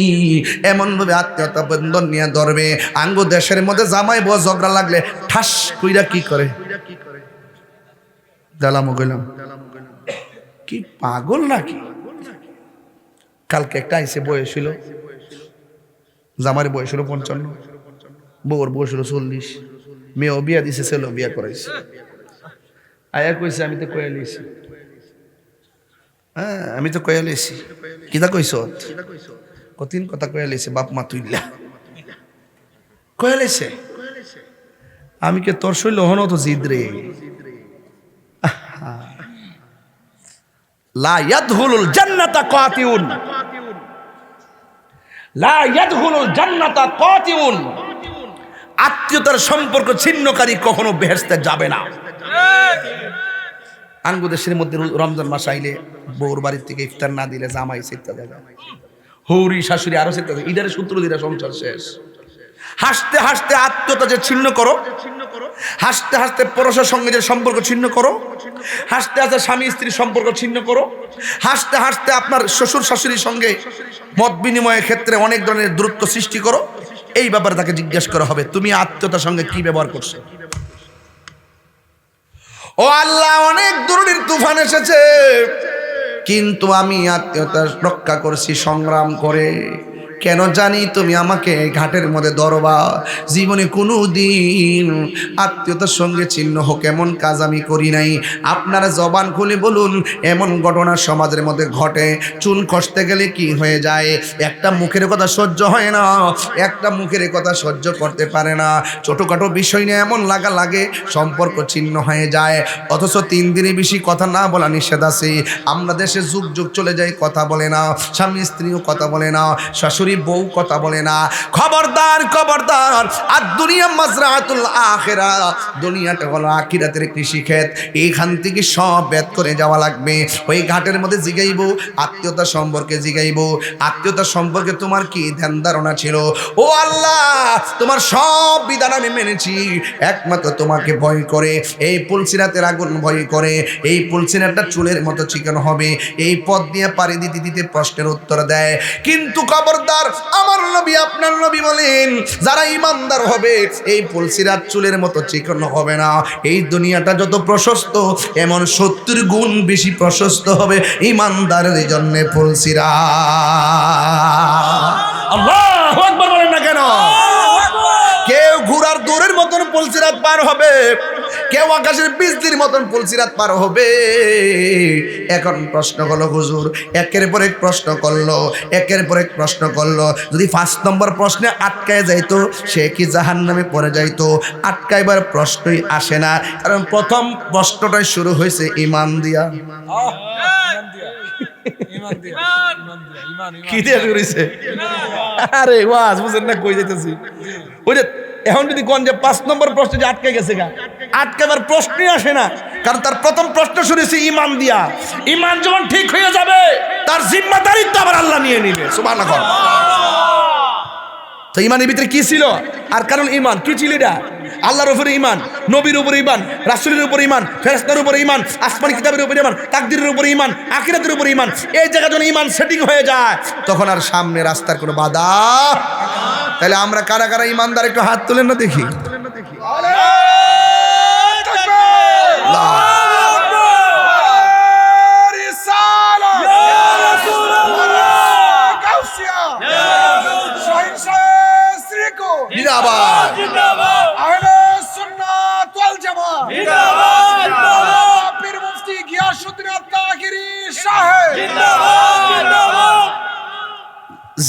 এমন ভাবে আত্মীয়তা বন্ধন নিয়ে ধরবে। আঙ্গো দেশের মধ্যে জামাই বউ ঝগড়া লাগলে ঠাস কইরা কি করে? গেলাম কি পাগল নাকি? কালকে একটা আইসে বয়স ছিল, জামার বয়স হলো 55, বউর বয়স হলো 40, মেয়েও বিয়া দিছে, ছেলেও বিয়া করাইছে। আয়া কইছে আমি তো কয়ে লইছি, হ্যাঁ আমি তো কয়ে লইছি। কিতা কইস? কঠিন কথা কয়ে লইছে, বাপ মা তুইলা কয়ে লইছে। আমি কে তোর শৈল হন তো জিদ রে। লা ইয়াদখুলুল জান্নাতা কাতিউন, লা ইয়াদখুলুল জান্নাতা কাতিউন। আত্মীয়তার সম্পর্ক ছিন্নকারী কখনো বেহেশতে যাবে না। আঙ্গু দেশের মধ্যে রমজান মাস আইলে বউর বাড়ির থেকে ইফতার না দিলে জামাই চিত্তা দেয়, হৌরি শাশুড়ি আরো চিত্তা দেয়, ইদারে সূত্র দিলে সংসার শেষ। হাসতে হাসতে আত্মীয়তা যে ছিন্ন করো, হাসতে হাসতে পরশের সঙ্গে যে সম্পর্ক ছিন্ন করো, হাসতে হাসতে স্বামী স্ত্রীর সম্পর্ক ছিন্ন করো, হাসতে হাসতে আপনার শ্বশুর শাশুড়ির সঙ্গে মত বিনিময়ের ক্ষেত্রে অনেক ধরনের দূরত্ব সৃষ্টি করো। এই ব্যাপারে তাকে জিজ্ঞেস করা হবে তুমি আত্মীয়তার সঙ্গে কি ব্যবহার করছো। ও আল্লাহ, অনেক দুর্নীতির তুফান এসেছে, কিন্তু আমি আত্মীয়তা রক্ষা করছি সংগ্রাম করে। কেন জানি তুমি আমাকে ঘাটের মধ্যে ধরবা। জীবনে কোনো দিন আত্মীয়তার সঙ্গে ছিন্ন হোক এমন কাজ আমি করি নাই। আপনারা জবান খুলে বলুন, এমন ঘটনা সমাজের মধ্যে ঘটে, চুন কষতে গেলে কি হয়ে যায়, একটা মুখের কথা সহ্য হয় না, একটা মুখের কথা সহ্য করতে পারে না, ছোটোখাটো বিষয় নিয়ে এমন লাগা লাগে সম্পর্ক ছিন্ন হয়ে যায়। অথচ 3 দিনের বেশি কথা না বলা নিষেধ আছে। আমরা দেশে যুগ যুগ চলে যাই, কথা বলে না, স্বামী স্ত্রীও কথা বলে না, শাশুড়ি বউ কথা বলে না। খবরদার খবরদার, আর দুনিয়া মাজরাতুল আখিরা, দুনিয়াটা হলো আখিরাতের কৃষিক্ষেত। এইখান থেকে সব বেদ করে যাওয়া লাগবে। ওই ঘাটের মধ্যে জিগাইবো, আত্মীয়তা সম্পর্কে জিগাইবো, আত্মীয়তা সম্পর্কে তোমার কি ধ্যান ধারণা ছিল। ও আল্লাহ, তোমার সব বিধান আমি মেনেছি, একমাত্র তোমাকে ভয় করে। এই পুলসিরাতের আগুন ভয় করে, এই পুলসিরাতটা চুলের মতো চিকন হবে, এই পথ দিয়ে পাড়ি দিতে দিতে প্রশ্নের উত্তর দেয়। কিন্তু খবরদার, আমার নবী আপনার নবী বলেন, যারা ইমানদার হবে এই পুলসিরাত চুলের মতো চিকন হবে না। এই দুনিয়াটা যত প্রশস্ত, এমন 70 গুণ বেশি প্রশস্ত হবে ইমানদারের জন্য পুলসিরাত। আল্লাহু আকবার বলেন না কেন? কেউ ঘোড়ার দৌড়ের মতন পুলসিরাত পার হবে, কেউ আকাশের বিজলির মতন পুলসিরাত পার হবে। এখন প্রশ্ন হলো, হুজুর একের পর এক প্রশ্ন করলো, একের পর এক প্রশ্ন করলো, যদি 5 নম্বর প্রশ্নে আটকায় যাইতো সে কি জাহান্নামে পড়ে যাইতো? আটকাইবার প্রশ্নই আসে না, কারণ প্রথম প্রশ্নটাই শুরু হয়েছে ইমান দিয়া। কি দিয়ে শুরু হয়েছে? আরে ওয়াজ বুঝেন না, কই যাইতেছি। ওই যে এখন যদি কোন যে 5 নম্বর প্রশ্ন যে আটকে গেছে গা, আটকাবার প্রশ্নই আসে না, কারণ তার প্রথম প্রশ্ন শুরু হয়েছে ইমান দিয়া। ইমান যখন ঠিক হয়ে যাবে তার জিম্মাদারিত্ব আবার আল্লাহ নিয়ে নিবে। সুবহানাল্লাহ। তো ইমানের ভিতরে কি ছিল? আর কারণ ইমান কি ছিল? এটা আল্লাহর উপরে ইমান, নবীর উপরে ইমান, রাসূলের উপরে ইমান, ফেরেশতার উপরে ইমান, আসমানি কিতাবের উপরে ইমান, তাকদীরের উপরে ইমান, আখিরাতের উপরে ইমান। এই জায়গা যখন ইমান সেটিং হয়ে যায় তখন আর সামনে রাস্তার কোনো বাধা। তাহলে আমরা কারা কারা ইমানদার একটু হাত তুলেন না দেখি।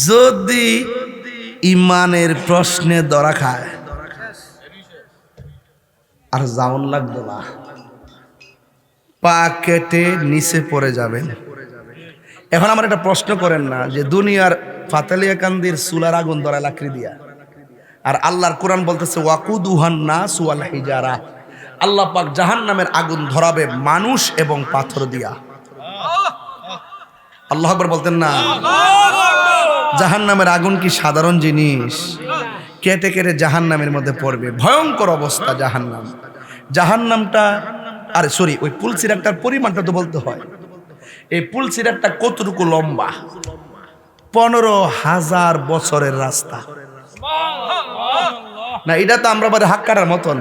যদি ইমানের প্রশ্নে ধরা খায় আর জাউন লাগবে না, পা কেটে নিচে পড়ে যাবেন। এখন আমার একটা প্রশ্ন করেন না যে দুনিয়ার ফাতালিয়া কান্দির চুলার আগুন ধরা লাকড়ি দিয়া, আর আল্লাহর কোরআন বলতেছে ওয়াকুদুহান নাস ওয়াল হিজারা, আল্লাহ পাক জাহান্নামের আগুন ধরাবে মানুষ এবং পাথর দিয়া। আল্লাহু আকবার বলতেন না? জাহান্নামের আগুন কি সাধারণ জিনিস? কেটে কেটে জাহান্নামের মধ্যে পড়বে, ভয়ঙ্কর অবস্থা জাহান্নাম। জাহান্নামটা, আরে সরি, ওই পুলসিরাতটার পরিমাণটা তো বলতে হয়। এই পুলসিরাতটা কতটুকু লম্বা? 15,000 বছরের রাস্তা। না এটা তো আমরা বারে হাত কাটার মতন,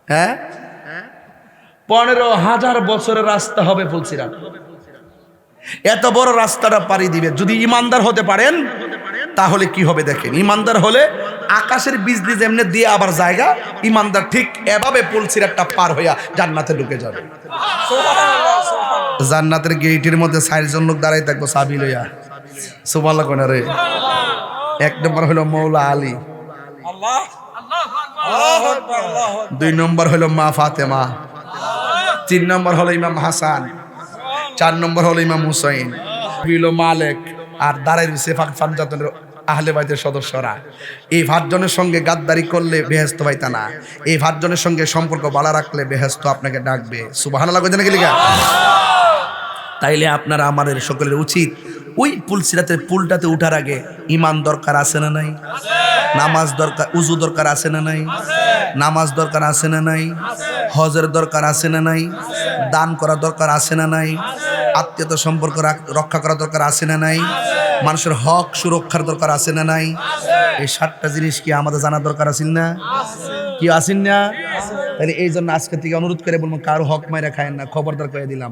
হ্যাঁ 15,000 বছরের রাস্তা হবে পুলসিরাত। এত বড় রাস্তাটা পাড়ি দিবে, যদি ইমানদার হতে পারেন তাহলে কি হবে দেখেন। ইমানদার হলে আকাশের বিজলি যেমনি দিয়ে আবার জায়গা, ইমানদার ঠিক এভাবে পুলসিরাতটা পার হইয়া জান্নাতে ঢুকে যাবে। জান্নাতের গেটের মধ্যে 4 জন লোক দাঁড়াই থাকবো চাবি লইয়া। সুবহানাল্লাহ কোন রে। 1 নম্বর হলো মৌলা আলী, 2 নম্বর হলো মা ফাতেমা, 3 নম্বর হলো ইমাম হাসান, 4 নম্বর হলো ইমাম হুসাইন, হইলো মালিক, আর দাঁড়াই রয়েছে ফানজাতের আহলে বাইতের সদস্যরা। এই 5 জনের সঙ্গে গাদ্দারি করলে বেহেশত পাইতা না, এই 5 জনের সঙ্গে সম্পর্ক ভালো রাখলে বেহেশত আপনাকে ডাকবে। সুবহানাল্লাহ কইতে নাকি লিগা? তাইলে আপনারা আমাদের সকলের উচিত ওই পুলসিরাতের পুলটাতে উঠার আগে ইমান দরকার আছে না নাই? নামাজ দরকার, উজু দরকার আছে না নাই? নামাজ দরকার আছে না নাই? হজের দরকার আছে না নাই? দান করা দরকার আছে না নাই? আত্মীয়তা সম্পর্ক রক্ষা করা দরকার আছে না নাই? মানুষের হক সুরক্ষার দরকার আছে না নাই? এই 7টা জিনিস কি আমাদের জানা দরকার আছে না? কি আসেন না? তাহলে এই জন্য আজকে থেকে অনুরোধ করে বলবো, কারো হক মাইরা খায়েন না, খবরদার করে দিলাম।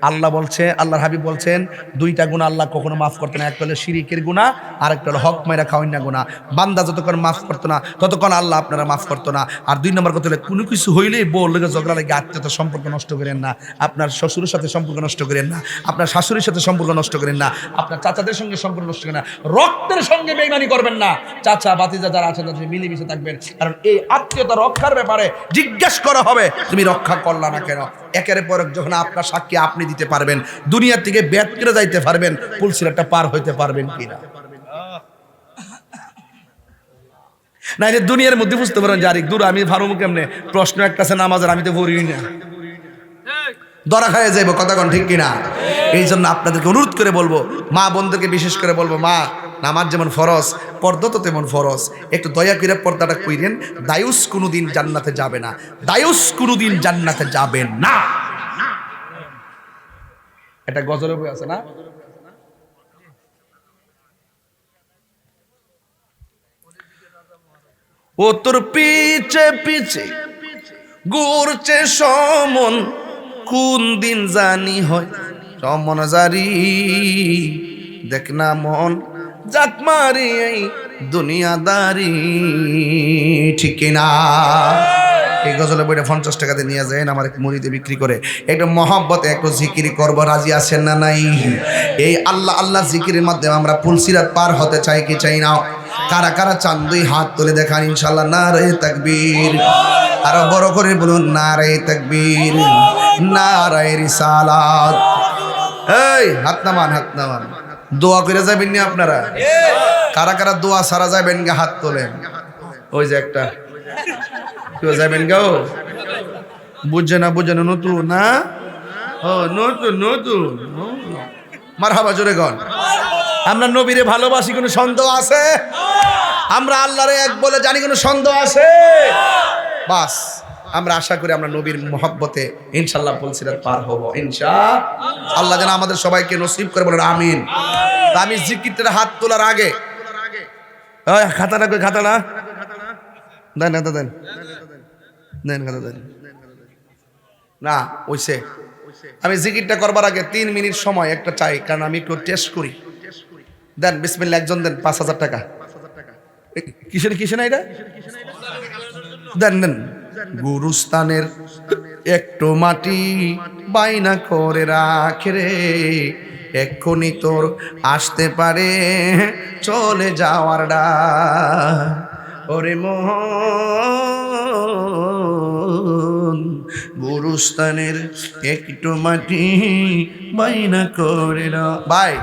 আল্লাহ বলছে, আল্লাহর হাবিব বলছেন 2টা গুনাহ আল্লাহ কখনো মাফ করতে না। একটা হলো শিরিকের গুনাহ, আর একটা হলো হক মাইরা খাওয়ান না গুনাহ। বান্দা যতক্ষণ মাফ করতো না ততক্ষণ আল্লাহ আপনারা মাফ করতো না। আর 2 নম্বর কথা হলো, কোনো কিছু হইলেই বউ লেগে ঝগড়া লেগে আত্মীয়তার সম্পর্ক নষ্ট করেন না। আপনার শ্বশুরের সাথে সম্পর্ক নষ্ট করেন না, আপনার শাশুড়ির সাথে সম্পর্ক নষ্ট করেন না, আপনার চাচাদের সঙ্গে সম্পর্ক নষ্ট করেন না, রক্তের সঙ্গে বেইমানি করবেন না। চাচা বাতিজা যারা আছেন তাদের মিলেমিশে থাকবেন, কারণ এই আত্মীয়তা রক্ষার ব্যাপারে জিজ্ঞেস করা হবে তুমি রক্ষা করলা না কেন। একের পর এক যখন আপনার সাক্ষী আপনি দিতে পারবেন, দুনিয়া থেকে ব্যাট করে যাইতে পারবেন, পুলসিরাতটা পার হইতে পারবেন কিনা। না যে দুনিয়ার মধ্যে বুঝতে পারেন যে আরেক দূর আমি ফারুম কেমনে, প্রশ্ন একটা আছে নামাজের, আমি তো পড়ি না, ধরা খায় যাইব, কথা কোন ঠিক কিনা। এই জন্য আপনাদেরকে অনুরোধ করে বলবো, মা বোনদেরকে বিশেষ করে বলবো, মা নামাজ যেমন ফরজ, পর্দা তো তেমন ফরজ, একটু দয়া করে পর্দাটা কইরেন। দায়ুস কোনোদিন জান্নাতে যাবে না, দায়ুস কোনোদিন জান্নাতে যাবে না। এটা গজলের বই আছে না? ও তোর পিছে পিছে ঘুরছে সমন, কোন দিন জানি হয় সমন জারি, দেখ না মন জাত মারি এই দুনিয়াদারি, ঠিক না? এই গজলের বইটা 50 টাকাতে নিয়ে যায়, আমার এক মুড়িতে বিক্রি করে। একটু মহব্বতে একটু জিকির করবো, রাজি আছেন না নাই? এই আল্লাহ আল্লাহ জিকিরের মাধ্যমে আমরা পুলসিরাত পার হতে চাই কি চাই না? কারা কারা চান 2 হাত তুলে দেখান ইনশাআল্লাহ। নারে তাকবীর, আরো বড় করে বলুন নারে তাকবীর, নারে রিসালাত। এই হাত নামান, হাত নামান। দোয়া করে যাবেন না আপনারা? কারা কারা দোয়া সারা যাবেন গা হাত তোলেন। ওই যে একটা কেউ যাবেন গাও, বুঝছে না, বুঝছে না, নতুন না, ও নতুন নতুন, মারহাবা জোরে গন। আমরা নবীরে ভালোবাসি, কোনো সন্দেহ আছে? আমরা আল্লাহরে এক বলে জানি, কোনো সন্দেহ আছে? বাস আমরা আশা করি আমরা নবীর মহব্বতে ইনশাআল্লাহ পুলসিরাত পার হব ইনশাআল্লাহ। আল্লাহ যেন আমাদের সবাইকে নসিব করে, বলেন আমিন। তা আমি জিকিরটা হাত তোলার আগে খাতাটা কই, খাতা না দেন, দেন দেন দেন, খাতা দেন না ওইসে। আমি জিকিরটা করবার আগে 3 মিনিট সময় একটা চাই, কারণ আমি একটু টেস্ট করি। দেন বিসমিল্লাহ, একজন দেন 5000 টাকা। কিসের কিসে না এটা দেন দেন। গুরুস্থানের একটু মাটি বাইনা করে রাখে রে, এক্ষুনি তোর আসতে পারে চলে যাওয়ার ডাক। ওরে মোহন, গুরুস্থানের একটু মাটি বাইনা করে না। ভাই